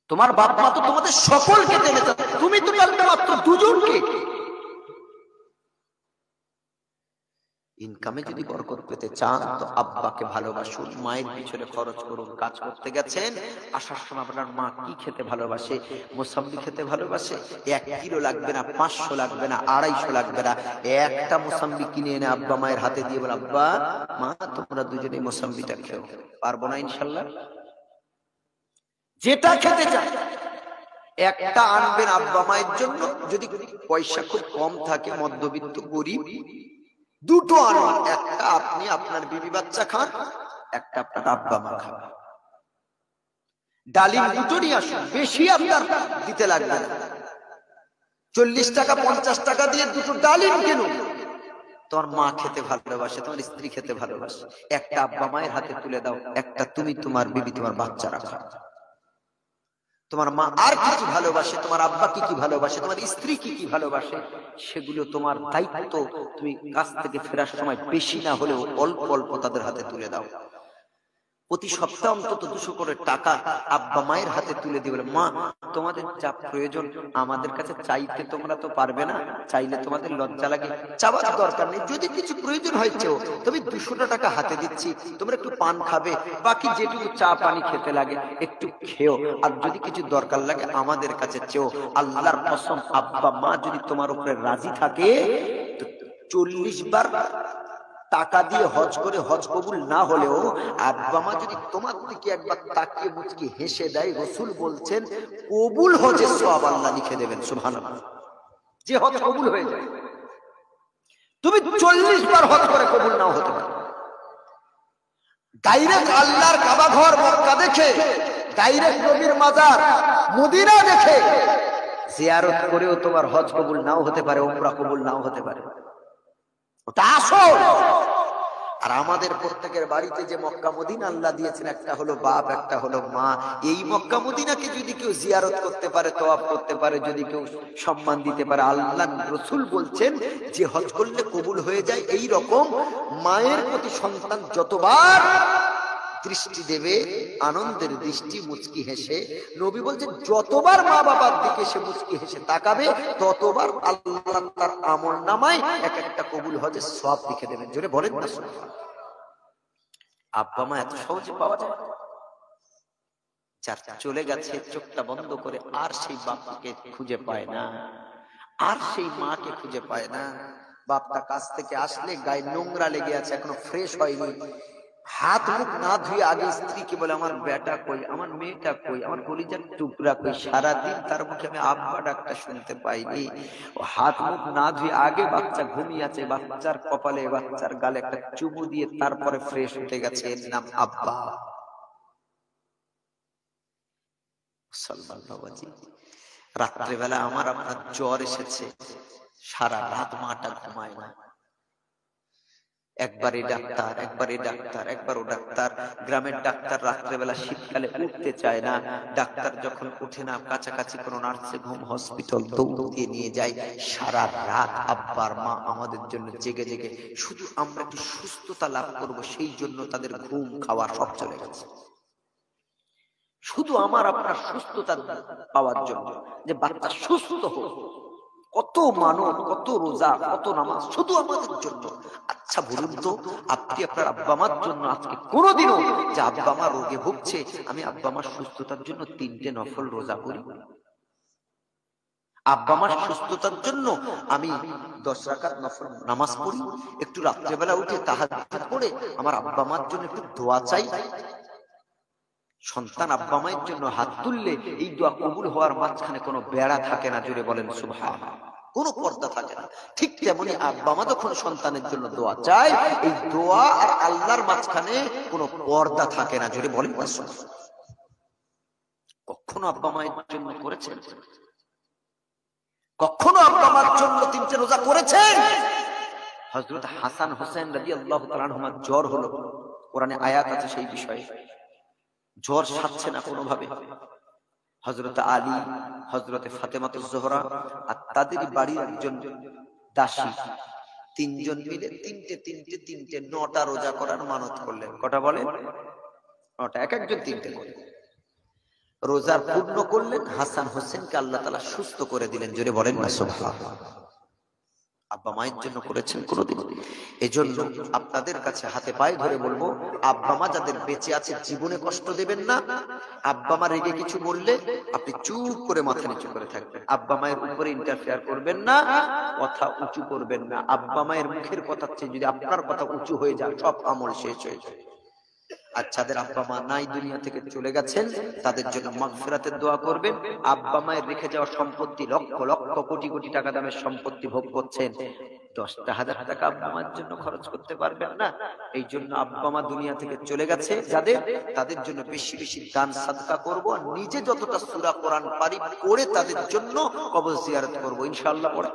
তোমার বাপ মা তো তোমাদের সকলকে টেনেছে, তুমি তো টানতে মাত্র 2 জনকে। ইনকামে যদি বরকত পেতে চান তো আব্বাকে ভালোবাসুন, মায়ের পিছনে খরচ করুন। কাজ করতে গেছেন, আসার সময় আপনার মা কি খেতে ভালোবাসে, মোসাম্বি খেতে ভালোবাসে, 1 কিলো লাগবে না, 500 লাগবে না, 250 লাগবে না, একটা মোসাম্বি কিনে এনে আব্বা মায়ের হাতে দিয়ে বলে আব্বা মা তোমরা দুজনেই মোসাম্বিটা খেও। পারবো না ইনশাল্লাহ? যেটা খেতে চান একটা আনবেন আব্বা মায়ের জন্য, যদি পয়সা খুব কম থাকে, মধ্যবিত্ত গরিব, 2টো আনুন, একটা আপনি আপনার বিবি বাচ্চা খান, একটা আপনার আব্বা মা খান। ডালিম 2টো নিয়ে আসুন, বেশি আপনার দিতে লাগবে না। 40 টাকা 50 টাকা দিয়ে দুটো ডালিম কেন? তোমার মা খেতে ভালোবাসে, তোমার স্ত্রী খেতে ভালোবাসে, একটা আব্বা মায়ের হাতে তুলে দাও, একটা তুমি, তোমার বিবি, তোমার বাচ্চারা খাও। তোমার মা আর কি কি ভালোবাসে, তোমার আব্বা কি কি ভালোবাসে, তোমার স্ত্রী কি কি ভালোবাসে, সেগুলো তোমার দায়িত্ব। তুমি কাজ থেকে ফেরার সময় বেশি না হলেও অল্প অল্প তাদের হাতে তুলে দাও। প্রতি সপ্তাহে অন্তত 200 করে টাকা আব্বা মায়ের হাতে তুলে দিবে। মা, তোমাদের যা প্রয়োজন আমাদের কাছে চাইতে তোমরা তো পারবে না, চাইলে তোমাদের লজ্জা লাগে, চাওয়ার দরকার নেই। যদি কিছু প্রয়োজন হয়েছে তবে 200 টাকা হাতে দিচ্ছি, তোমরা একটু পান খাবে, বাকি যেটুকু চা পানি খেতে লাগে একটু খেও, আর যদি কিছু দরকার লাগে আমাদের কাছে চেও। আল্লাহর কসম, আব্বা মা যদি তোমার উপরে রাজি থাকে তো 40 বার টাকা দিয়ে হজ করে হজ কবুল না হলেও আব্বা মা যদি তোমার দিকে একবার তাকিয়ে মুচকি হেসে দেয়, রাসূল বলছেন কবুল হজের সওয়াব আল্লাহ লিখে দেবেন। সুবহানাল্লাহ। যে হজ কবুল হয়ে যায়, তুমি 40 বার হজ করে কবুল নাও হতে পারে। ডাইরেক্ট আল্লাহর কাবা ঘর মক্কা দেখে, ডাইরেক্ট নবীর মাজার মদিনা দেখে জিয়ারত করেও তোমার হজ কবুল নাও হতে পারে, উমরা কবুল নাও হতে পারে। ওটা আসল। আর আমাদের প্রত্যেকের বাড়িতে যে মক্কা মদিনা আল্লাহ দিয়েছেন, একটা হলো বাপ, একটা হলো মা। এই মক্কা মদিনাকে যদি কেউ জিয়ারত করতে পারে, তওয়াফ করতে পারে, যদি কেউ সম্মান দিতে পারে, আল্লাহ রাসূল বলছেন যে হজ করলে কবুল হয়ে যায়। এই রকম মায়ের প্রতি সন্তান যতবার দৃষ্টি দেবে, আনন্দের দৃষ্টি, মুচকি হেসে, নবী বলছেন যতবার মা বাবার দিকে সে মুচকি হেসে তাকাবে, ততবার আল্লাহ তার আমল নামায় এক একটা কবুল হজের সওয়াব লিখে দেবেন। জোরে বলেন না সুবহানাল্লাহ। আব্বা মা এত সহজে পাওয়া যায়? যার চলে গেছে চোখটা বন্ধ করে আর সেই বাপকে খুঁজে পায় না, আর সেই মাকে খুঁজে পায় না। বাপটা কাছ থেকে আসলে গায়ে নোংরা লেগে আছে, এখনো ফ্রেশ হয়নি, হাত মুখ না ধুয়ে আগে স্ত্রীকে বলে আমার বেটা কই, আমার মেয়েটা কই, আমার কলিজার টুকরা কই। সারাদিন তার মুখে আমি আব্বা ডাকটা শুনতে পাইনি। ও হাত মুখ না ধুয়ে আগে বাচ্চা ঘুমিয়ে আছে, বাচ্চার কপালে বাচ্চার গালে একটা চুমু দিয়ে তারপরে ফ্রেশ হতে গেছে, এর নাম আব্বা। মুসলমান বাবাজি, রাত্রেবেলা আমার আপনার জ্বর এসেছে, সারা রাত মাটা ঘুমায় না, একবারে ডাক্তার, একবারে ডাক্তার, একবার ও ডাক্তার। গ্রামের ডাক্তার রাত্রেবেলা শীতকালে উঠতে চায় না। ডাক্তার যখন উঠে না, কাছাকাছি কোনো নার্সিং হোম হসপিটাল দৌড় দিয়ে নিয়ে যায়। সারা রাত আব্বার মা আমাদের জন্য জেগে জেগে, শুধু আমরা একটু সুস্থতা লাভ করব সেই জন্য তাদের ঘুম খাওয়া সব চলে গেছে, শুধু আমার আপনার সুস্থতা পাওয়ার জন্য, যে বাচ্চা সুস্থ হোক। কত মানত, কত রোজা, কত নামাজ শুধু আমাদের জন্য। আচ্ছা বলুন তো, আপনি আপনার আব্বা মার জন্য আজকে কোনোদিনও যে আব্বা মা রোগে ভুগছে, আমি আব্বা মার সুস্থতার জন্য 3টে নফল রোজা করি? আব্বা মার সুস্থতার জন্য আমি 10 রাকাত নফল নামাজ পড়ি? একটু রাত্রেবেলা উঠে তাহাজ্জুদ পড়ে আমার আব্বা মার জন্য একটু দোয়া চাই? সন্তান আব্বা মায়ের জন্য হাত তুললে এই দোয়া কবুল হওয়ার মাঝখানে কোনো বেড়া থাকে না। জোরে বলেন সুবহানাল্লাহ। কোনো পর্দা থাকে না। ঠিক তেমনি আব্বা মা যখন সন্তানের জন্য দোয়া চায়, এই দোয়া আর আল্লাহর মাঝখানে কোনো পর্দা থাকে না। জোরে বলেন সুবহানাল্লাহ। কখনো আব্বা মায়ের জন্য করেছেন? কখনো আব্বা মার জন্য 3টে রোজা করেছেন? হযরত হাসান হোসেন রাদিয়াল্লাহু তাআলা আনহুমার জ্বর হলো, কোরআনে আয়াত আছে সেই বিষয়ে। জ্বর সারছে না কোনোভাবে। হযরত আলী, হযরতে ফাতেমাতুজ জোহরা আর তাদের বাড়ির একজন দাসী, 3জন মিলে 3টে 9টা রোজা করার মানত করলেন। কটা বলেন? 9টা। এক একজন 3টে করে রোজা পূর্ণ করলেন। হাসান হোসেনকে আল্লাহ তাআলা সুস্থ করে দিলেন। জোরে বলেন না সুবহানাল্লাহ। আব্বা মায়ের জন্য করেছেন কোনোদিন? এজন্য আপনাদের কাছে হাতে পায়ে ধরে বলবো, আব্বা মা যাদের বেঁচে আছে জীবনে কষ্ট দেবেন না। আব্বা মা রেগে কিছু বললে আপনি চুপ করে মাথা নিচু করে থাকবেন। আব্বা মায়ের উপরে ইন্টারফেয়ার করবেন না, কথা উঁচু করবেন না। আব্বা মায়ের মুখের কথা চেয়ে যদি আপনার কথা উঁচু হয়ে যায়, সব আমল শেষ হয়ে যায়। আর যাদের আব্বা মা নাই, দুনিয়া থেকে চলে গেছেন, তাদের জন্য মাগফিরাতের দোয়া করবেন। আব্বা মায়ের রেখে যাওয়া সম্পত্তি, লক্ষ লক্ষ কোটি কোটি টাকা দামের সম্পত্তি ভোগ করছেন, 10,000 টাকা আব্বা মার জন্য খরচ করতে পারবেন না। এই জন্য আব্বা মা দুনিয়া থেকে চলে গেছে যাদের, তাদের জন্য বেশি বেশি দান সাদকা করব, আর নিজে যতটা সূরা কোরআন পারি পড়ে তাদের জন্য কবর জিয়ারত করব ইনশাআল্লাহ। পড়ে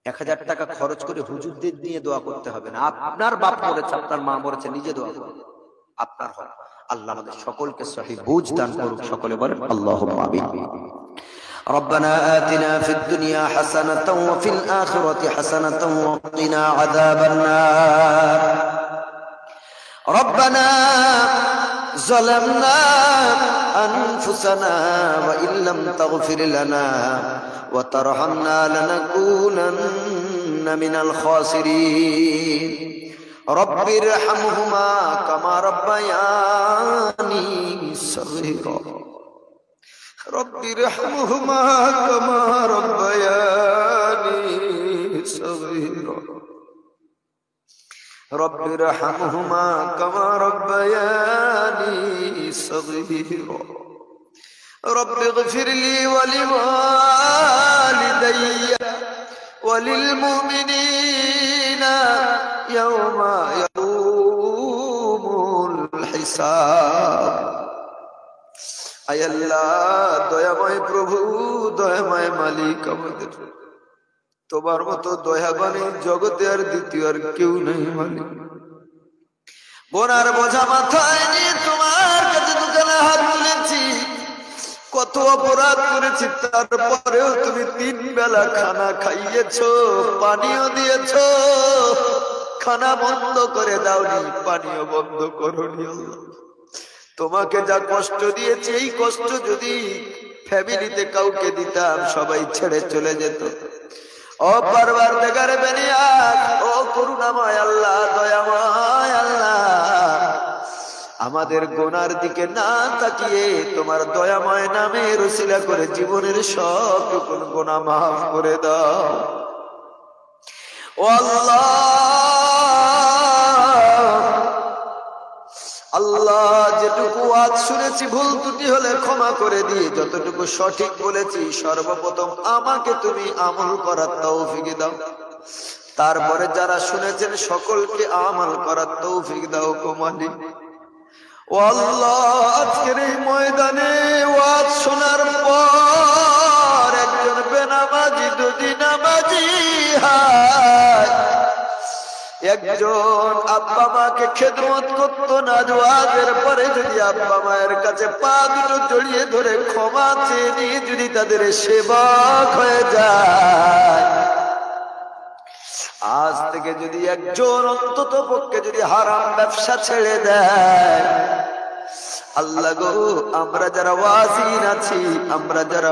1000 টাকা খরচ করে হুজুরদের নিয়ে দোয়া করতে হবে না। আপনার বাপ মরেছে, আপনার মা মরেছে, নিজে দোয়া করুন, আপনার হয়। আল্লাহ আমাদের সকলকে সহিহ বুঝ দান করুক। সকলে বলেন আল্লাহুম্মা আমিন। ربنا آتنا في الدنيا حسنة وفي الآخرة حسنة وقنا عذاب النار. ربنا ظلمنا أنفسنا وإن لم تغفر لنا وترحمنا لنكونن من الخاسرين. رب ارحمهما كما ربياني صغيرا. رب ارحمهما كما ربياني صغيرا. رب ارحمهما كما ربياني صغيرا. رب اغفر لي ولوالدي وللمؤمنين يوم يقوم الحساب. আয় আল্লাহ, দয়াময় প্রভু, দয়াময় মালিক, আমাদের তোমার মতো দয়াবান জগতে আর দ্বিতীয় আর কেউ নেই মালিক। গোনার বোঝা মাথায় নিয়ে তোমার কাছে দোকানে হাত তুলেছি, কত অপরাধ করেছি, তারপরেও তুমি 3 বেলা খানা খাইয়েছো, পানিও দিয়েছো। খানা বন্ধ করে দাওনি, পানিও বন্ধ করোনি। আল্লাহ, তোমাকে যা কষ্ট দিয়েছি, এই কষ্ট যদি ফ্যামিলিতে কাউকে দিতাম সবাই ছেড়ে চলে যেত। ও পারওয়ারদিগার বেনিয়াত, ও করুণাময় আল্লাহ, দয়াময় আল্লাহ, আমাদের গুনার দিকে না তাকিয়ে তোমার দয়াময় নামের উসিলা করে জীবনের সবটুকু গুনাহ মাফ করে দাও। ও আল্লাহ, আল্লাহ, যেটুকু আজ শুনেছি ভুল ত্রুটি হলে ক্ষমা করে দিয়ে, যতটুকু সঠিক বলেছি সর্বপ্রথম আমাকে তুমি আমল করার তৌফিক দাও। তারপরে যারা শুনেছেন সকলকে আমল করার তৌফিক দাও গো মালিক। ও আল্লাহ, আজকের এই ময়দানে ওয়াজ শোনার পর একজন বেনামাজি যদি নামাজি হয়, একজন আব্বা মাকে খেদমত করতো না, ওয়াজের পরে যদি আব্বা মায়ের কাছে পা দুটো জড়িয়ে ধরে ক্ষমা চেয়ে নিয়ে যদি তাদের সেবক হয়ে যায়, আজ থেকে যদি একজন অন্তত পক্ষে যদি হারাম ব্যবসা ছেড়ে দেয়, আল্লাহ গো, আমরা যারা ওয়াজিন আছি, আমরা যারা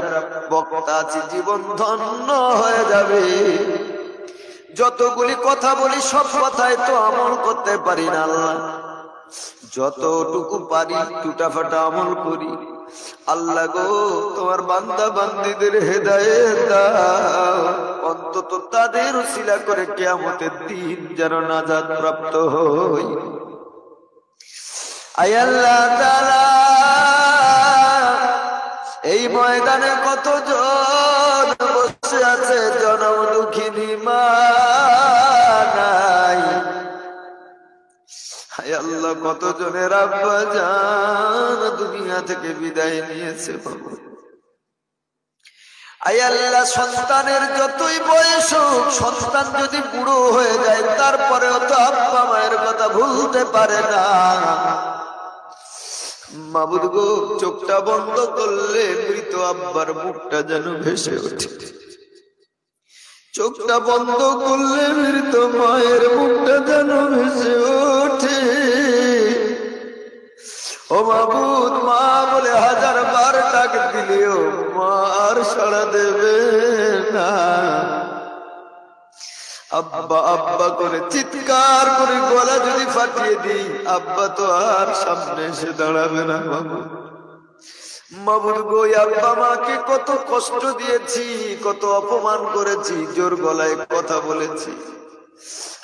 বক্তা আছি, জীবন ধন্য হয়ে যাবে। যতগুলি কথা বলি সব কথায় তো আমল করতে পারি না আল্লাহ, যতটুকু পারি টুটাফাটা আমল করি। আল্লাহ গো, তোমার বান্দা বান্দীদের হেদায়েত দাও, অন্তত তাদের উসিলা করে কিয়ামতের দিন যেন নাজাত প্রাপ্ত হই। আয় আল্লাহ তাআলা, এই ময়দানে কতজন বসে আছে জনম দুঃখিনী মা নাই। আয় আল্লাহ, কতজনের আব্বা জান দুনিয়া থেকে বিদায় নিয়েছে বাবা। আয় আল্লাহ, সন্তানের যতই বয়স হোক, সন্তান যদি বুড়ো হয়ে যায় তারপরেও তো আব্বা মায়ের কথা ভুলতে পারে না। মাবুদ গো, চোখটা বন্ধ করলে মৃত আব্বার মুখটা যেন ভেসে ওঠে, চোখটা বন্ধ করলে মৃত মায়ের মুখটা যেন ভেসে ওঠে। ও মাবুদ, মা বলে 1000 বার ডাক দিলেও মা আর সাড়া দেবে না। আব্বা আব্বা করে চিৎকার করে গলা যদি ফাটিয়ে দিই, আব্বা তো আর সামনে এসে দাঁড়াবে না। মাবুদ গো, আব্বা মাকে কত কষ্ট দিয়েছি, কত অপমান করেছি, জোর গলায় কথা বলেছি।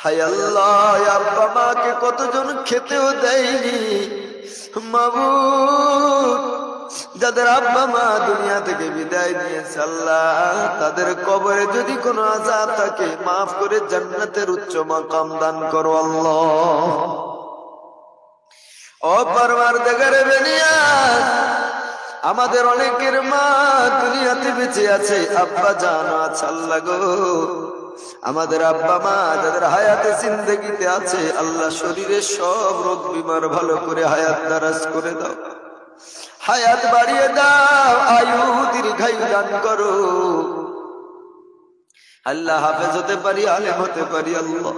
হায় আল্লাহ, আব্বা মাকে কতজন খেতেও দেয়নি। মাবুদ, যাদের আব্বা মা দুনিয়া থেকে বিদায় নিয়েছে আল্লাহ, তাদের কবরে যদি কোনো আযাব থাকে মাফ করে জান্নাতের উচ্চ মাকাম দান করো আল্লাহ। ও পরওয়ারদিগারে বেনিয়াজ, আমাদের অনেকের মা দুনিয়াতে বেঁচে আছে, আব্বা জান আছে আল্লাহ গো। আমাদের আব্বা মা যাদের হায়াতে জিন্দেগিতে আছে আল্লাহ, শরীরের সব রোগ বিমার ভালো করে হায়াত দারাজ করে দাও, হায়াত বাড়িয়ে দাও, আয়ু দীর্ঘায়ু দান করো আল্লাহ। হাফেজ হতে পারি, আলেম হতে পারি আল্লাহ।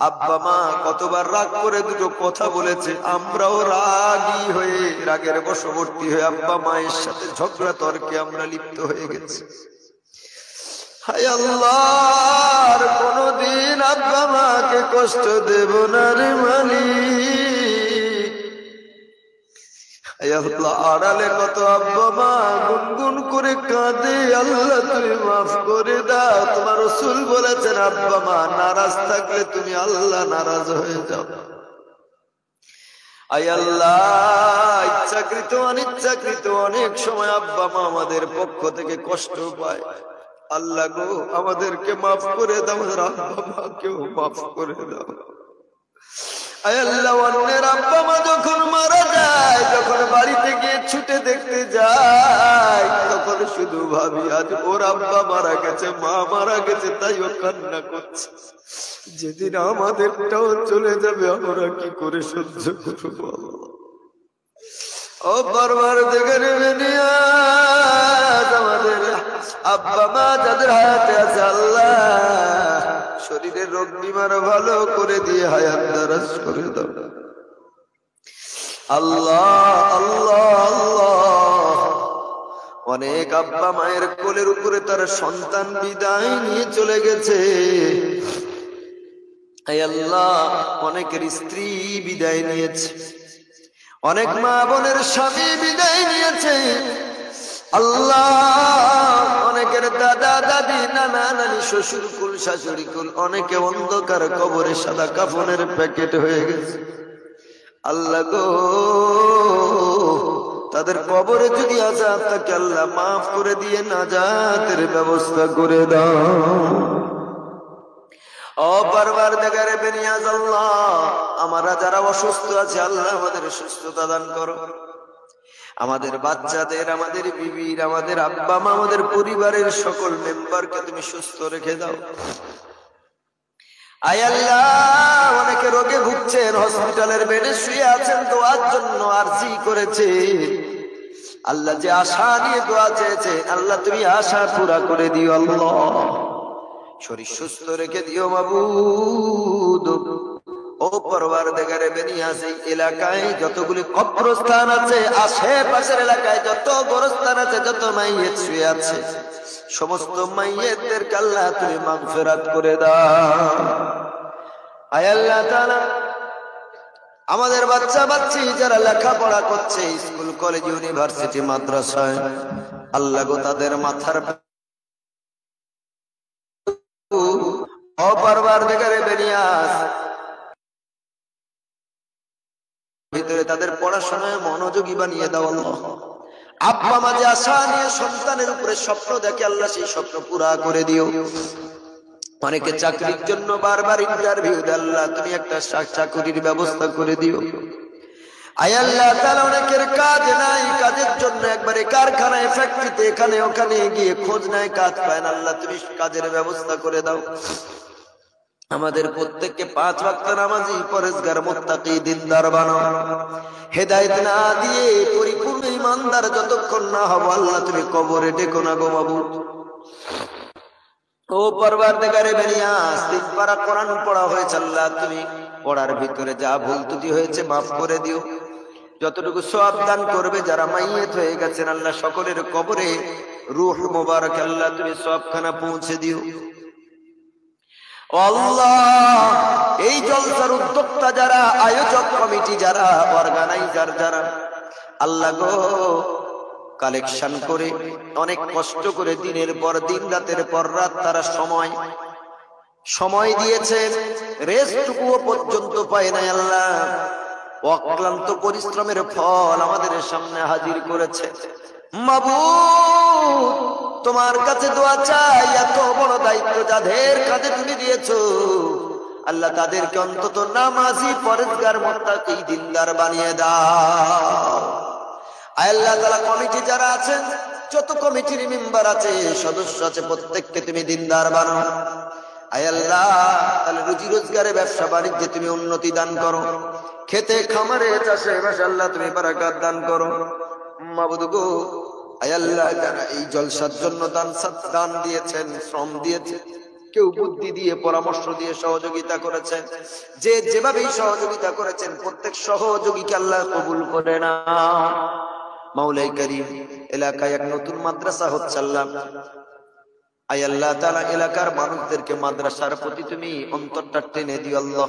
আব্বা মা কতবার রাগ করে দুটো কথা বলেছে, আমরাও রাগী হয়ে রাগের বশবর্তী হয়ে আব্বা মায়ের সাথে ঝগড়া তর্কে আমরা লিপ্ত হয়ে গেছি। হায় আল্লাহ, কোনদিন আব্বা মাকে কষ্ট দেব না রে মালিক। হায় আল্লাহ, আড়ালে কত আব্বা মা গুনগুন করে কাঁদে, আল্লাহ তুমি মাফ করে দাও। তোমার রাসূল বলেছেন আব্বা মা নারাজ থাকলে তুমি আল্লাহ নারাজ হয়ে যাও। আয় আল্লাহ, ইচ্ছাকৃত অনিচ্ছাকৃত অনেক সময় আব্বা মা আমাদের পক্ষ থেকে কষ্ট পায়, আল্লাহ গো আমাদেরকে মাফ করে দাও, আমাদের আব্বা মাকেও মাফ করে দাও। আয় আল্লাহ, অন্যের আব্বা মা যখন মারা যায়, যখন বাড়িতে গিয়ে ছুটে দেখতে যায়, তখন শুধু ভাবি আজ ওর আব্বা মারা গেছে, মা মারা গেছে, তাই ও কান্না করছে। যেদিন আমাদেরটাও চলে যাবে আমরা কি করে সহ্য করবো আল্লাহ। ও পরওয়ারদিগারে বেনিয়াজ, আমাদের আব্বা মা যাদের হায়াতে আছে আল্লাহ, শরীরের রোগ বিমার ভালো করে দিয়ে হায়াত দারাজ করে দাও আল্লাহ। আল্লাহ আল্লাহ, অনেক আব্বা মায়ের কোলের উপরে তার সন্তান বিদায় নিয়ে চলে গেছে। আল্লাহ, অনেকের স্ত্রী বিদায় নিয়েছে, অনেক মা বোনের স্বামী বিদায় নিয়েছে আল্লাহ। অনেকের দাদা দাদি নানা নানি শ্বশুর কুল শাশুড়ি কুল, অনেকে অন্ধকার কবরে সাদা কাফনের প্যাকেট হয়ে গেছে আল্লাহ গো। তাদের কবরে যদি আযাব থাকে আল্লাহ মাফ করে দিয়ে নাজাতের ব্যবস্থা করে দাও। ও পরওয়ারদিগারে বেনিয়াজ আল্লাহ, আমরা যারা অসুস্থ আছে আল্লাহ আমাদের সুস্থতা দান করো। আমাদের বাচ্চাদের, আমাদের বিবির, আমাদের আব্বা মা, আমাদের পরিবারের সকল মেম্বারকে তুমি সুস্থ রেখে দাও। আয় আল্লাহ, অনেকে রোগে ভুগছেন, হসপিটালের বেডে শুয়ে আছেন, দোয়ার জন্য আরজি করেছে আল্লাহ। যে আশা নিয়ে দোয়া চেয়েছে আল্লাহ তুমি আশা পুরা করে দিও আল্লাহ। শরীর সুস্থ রেখে দিও মাবুদ। ও পরওয়ারদিগারে বেনিয়াজ, এই এলাকায় যতগুলি কবরস্থান আছে, আশেপাশের এলাকায় যত গোরস্থান আছে, যত মাইয়িত শুয়ে আছে, সমস্ত মাইয়িতদেরকে আল্লাহ তুমি মাগফিরাত করে দাও। আয় আল্লাহ তাআলা, আমাদের বাচ্চা বাচ্চি যারা লেখাপড়া করছে স্কুল কলেজ ইউনিভার্সিটি মাদ্রাসায়, আল্লাহ গো তাদের মাথার ও পরওয়ারদিগারে বেনিয়াজ ভিতরে তাদের পড়াশোনায় মনোযোগী বানিয়ে দাও আল্লাহ। আব্বা মা যে আশা নিয়ে সন্তানের উপরে স্বপ্ন দেখে আল্লাহ সেই স্বপ্ন পুরা করে দিও। অনেকে চাকরির জন্য বারবার ইন্টারভিউ দেয়, আল্লাহ তুমি একটা চাকরির ব্যবস্থা করে দিও। আয় আল্লাহ তাআলা, অনেকের কাজ নাই, কাজের জন্য একবারে কারখানায় ফ্যাক্টরিতে এখানে ওখানে গিয়ে খোঁজ নেয়, কাজ পায় না, আল্লাহ তুমি কাজের ব্যবস্থা করে দাও। আমাদের প্রত্যেককে 5 ওয়াক্ত নামাজি, পরেজগার, মুত্তাকি, দিনদার বানাও। হেদায়েত না দিয়ে পরিপূর্ণ ঈমানদার যতক্ষণ না হব আল্লাহ তুমি কবরে ডেকো না গো মাবুদ। ও পরওয়ারদিগারে বেনিয়াজ, 3 পারা কোরআন পড়া হয়েছে আল্লাহ, তুমি পড়ার ভিতরে যা ভুল ত্রুটি হয়েছে মাফ করে দিও। যতটুকু সওয়াব দান করবে যারা মাইয়িত হয়ে গেছেন আল্লাহ, সকলের কবরে রূহ মুবারক আল্লাহ তুমি সওয়াবখানা পৌঁছে দিও আল্লাহ। এই জলসার উদ্যোক্তা যারা, আয়োজক কমিটি যারা, অর্গানাইজার যারা, আল্লাহ গো কালেকশন করে অনেক কষ্ট করে দিনের পর দিন, রাতের পর রাত তারা সময় দিয়েছে, রেস্টটুকুও পর্যন্ত পায় না আল্লাহ। অক্লান্ত পরিশ্রমের ফল আমাদের সামনে হাজির করেছে। মাবুদ, তোমার কাছে দোয়া চাই, এত বড় দায়িত্ব যাদের কাঁধে তুমি দিয়েছো আল্লাহ, তাদেরকে অন্তত নামাজি, পরেজগার, মুত্তাকি, দিনদার বানিয়ে দাও। আল্লাহ তাআলা কমিটি যারা আছেন, যত কমিটির মেম্বার আছে, সদস্য আছে, প্রত্যেককে তুমি দিনদার বানাও। আয় আল্লাহ, তাহলে রুজি রোজগারে, ব্যবসা বাণিজ্যে তুমি উন্নতি দান করো, খেতে খামারে চাষে মাশাআল্লাহ তুমি বারাকাত দান করো। মাবুদ গো, আয় আল্লাহ, যারা এই জলসার জন্য দান দিয়েছেন, শ্রম দিয়েছেন, কেউ বুদ্ধি দিয়ে, পরামর্শ দিয়ে সহযোগিতা করেছেন, যে যেভাবেই সহযোগিতা করেছেন, প্রত্যেক সহযোগীকে আল্লাহ কবুল করে না। মাওলাই করিম, এলাকায় এক নতুন মাদ্রাসা হচ্ছে আল্লাহ, আয় আল্লাহ তাআলা এলাকার মানুষদেরকে মাদ্রাসার প্রতি তুমি অন্তরটা টেনে দিও আল্লাহ।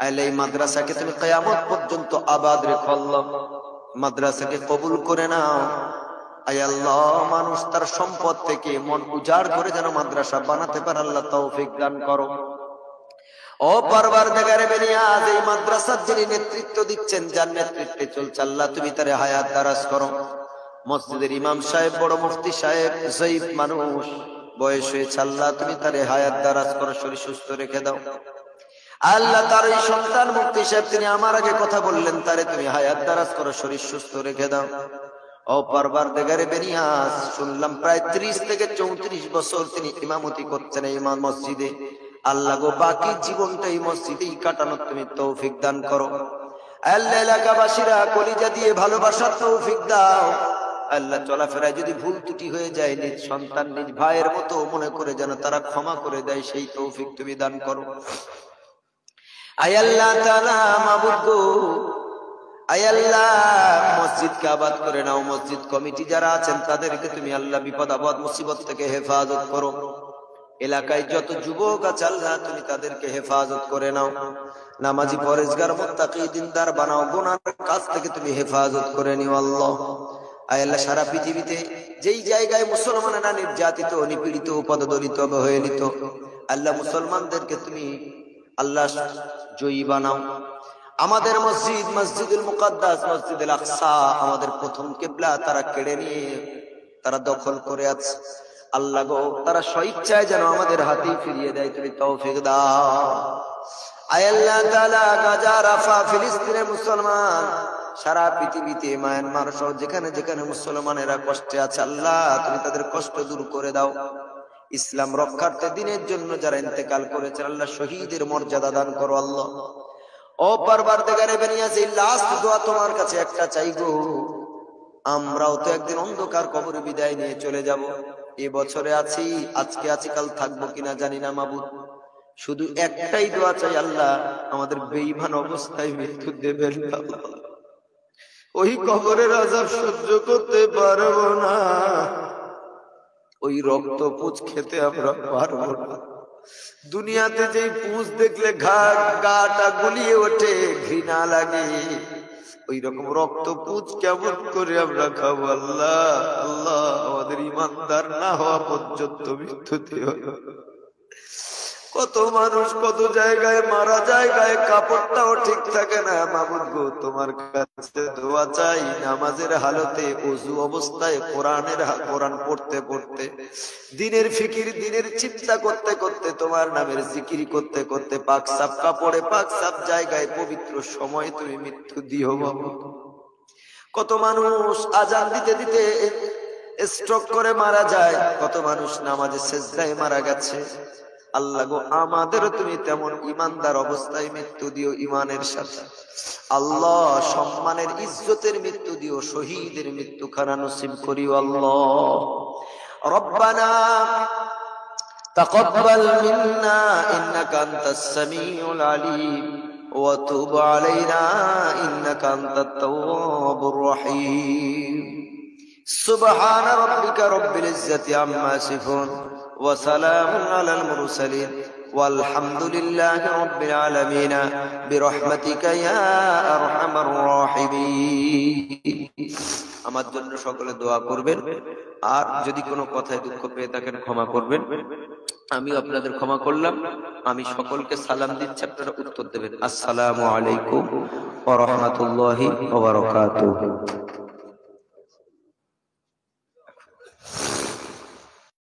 আল্লাহ, এই মাদ্রাসাকে তুমি কিয়ামত পর্যন্ত আবাদ রেখো আল্লাহ, মাদ্রাসাকে কবুল করে নাও। আয় আল্লাহ, মানুষ তার সম্পদ থেকে মন উজাড় করে যেন মাদ্রাসা বানাতে পারে, আল্লাহ তৌফিক দান করো। ও পরওয়ারদিগারে বেনিয়াজ, এই মাদ্রাসার যিনি নেতৃত্ব দিচ্ছেন, যার নেতৃত্বে চলছে আল্লাহ, তুমি তারে হায়াত দারাজ করো। মসজিদের ইমাম সাহেব, বড় মুফতি সাহেব, জয়ীফ মানুষ, বয়স হয়েছে আল্লাহ, তুমি তারে হায়াত দারাজ করো, শরীর সুস্থ রেখে দাও আল্লাহ। তার এই সন্তান মুফতি সাহেব, তিনি আমার আগে কথা বললেন, তারে তুমি হায়াত দারাজ করো, শরীর সুস্থ রেখে দাও। ও পরওয়ারদিগারে বেনিয়াজ, শুনলাম প্রায় 30 থেকে 34 বছর তিনি ইমামতি করছেন এই মসজিদে। আল্লাহ গো, বাকি জীবনটা এই মসজিদেই কাটানোর তুমি তৌফিক দান করো আল্লাহ। এলাকাবাসীরা কলিজা দিয়ে ভালোবাসার তৌফিক দাও আল্লাহ। চলাফেরায় যদি ভুল ত্রুটি হয়ে যায়, নিজ সন্তান, নিজ ভাইয়ের মতো মনে করে যেন তারা ক্ষমা করে দেয়, সেই তৌফিক তুমি দান করো। আয় আল্লাহ তাআলা, মাবুদ গো, আয় আল্লাহ, মসজিদকে আবাদ করে নাও। মসজিদ কমিটি যারা আছেন তাদেরকে তুমি আল্লাহ বিপদ আপদ মুসিবত থেকে হেফাজত করো। এলাকায় যত যুবক আছে আল্লাহ, তুমি তাদেরকে হেফাজত করে নাও। নামাজি, পরেজগার, মুত্তাকি, দিনদার বানাও। গুনার কাজ থেকে তুমি হেফাজত করে নিও আল্লাহ। আয় আল্লাহ, সারা পৃথিবীতে যেই জায়গায় মুসলমানেরা নির্যাতিত, নিপীড়িত, পদদলিত, অবহেলিত, আল্লাহ মুসলমানদেরকে তুমি আল্লাহ জয়ী বানাও। আমাদের মসজিদ, মসজিদুল মুকাদ্দাস, মসজিদুল আকসা, আমাদের প্রথম কিবলা তারা কেড়ে নিয়ে তারা দখল করে আছে আল্লাহ গো, তারা স্বেচ্ছায় যেন আমাদের হাতে ফিরিয়ে দেয়, তুমি তৌফিক দাও। আয় আল্লাহ তাআলা, গাজা, রাফা, ফিলিস্তিনের মুসলমান, সারা পৃথিবীতে, মায়ানমার সহ যেখানে যেখানে মুসলমানেরা কষ্টে আছে আল্লাহ, তুমি তাদের কষ্ট দূর করে দাও। ইসলাম রক্ষার্থে দিনের জন্য যারা ইন্তেকাল করেছে আল্লাহ, শহীদের মর্যাদা দান করো আল্লাহ। ও পরওয়ারদিগারে বেনিয়াজ, এই লাস্ট দোয়া তোমার কাছে একটা চাই গো, আমরাও তো একদিন অন্ধকার কবরে বিদায় নিয়ে চলে যাব। এ বছরে আছি, আজকে আছি, কাল থাকবো কিনা জানি না মাবুদ, শুধু একটাই দোয়া চাই আল্লাহ, আমাদের বেঈমান অবস্থায় মৃত্যু দেবেন না। ওই কবরের আযাব সহ্য করতে পারবো না, ওই রক্ত পুঁজ খেতে আমরা পারবো না। দুনিয়াতে যেই পুঁজ দেখলে গাটা গুলিয়ে ওঠে, ঘৃণা লাগে, ওই রকম রক্ত পুঁজ কেমন করে আমরা খাবো আল্লাহ। আল্লাহ, আমাদের ইমানদার না হওয়া পর্যন্ত মৃত্যুতে হয়। কত মানুষ কত জায়গায় মারা যায়, গায়ে কাপড়টাও ঠিক থাকে না। মাবুদ গো, তোমার কাছে দোয়া চাই, নামাজের হালতে, ওযু অবস্থায়, কোরআন পড়তে পড়তে, দিনের ফিকির, দিনের চিন্তা করতে করতে, তোমার নামের জিকির করতে করতে, পাক সাফ কাপড়ে, পাক সাফ জায়গায়, পবিত্র সময় তুমি মৃত্যু দিও মাবুদ। কত মানুষ আজান দিতে দিতে স্ট্রোক করে মারা যায়, কত মানুষ নামাজে সেজদায় মারা গেছে। আল্লাহ গো, আমাদের তুমি তেমন ইমানদার অবস্থায় মৃত্যু দিও, ইমানের সাথে আল্লাহ। সম্মানের, ইজ্জতের মৃত্যু দিও, শহীদের মৃত্যু খানা নসিব করিও আল্লাহ। রব্বানা তাকাব্বাল মিন্না ইন্নাকা আনতাস সামিউল আলিম ওয়া তুব আলাইনা ইন্নাকা আনতাত তাওয়াবুর রহিম। সুবহানা রাব্বিকা রাব্বিল ইজ্জাতি আম্মা ইয়াসিফুন ওয়া সালামুন আলাল মুরসালিন ওয়ালহামদুলিল্লাহি রাব্বিল আলামিন বিরহমাতিকা ইয়া আরহামার রাহিমিন। আমার জন্য সকলে দোয়া করবেন, আর যদি কোনো কথায় দুঃখ পেয়ে থাকেন ক্ষমা করবেন। আমি আপনাদের ক্ষমা করলাম। আমি সকলকে সালাম দিচ্ছি, আপনারা উত্তর দেবেন। আসসালামু আলাইকুম ওয়া রাহমাতুল্লাহি ওয়া বারাকাতুহু।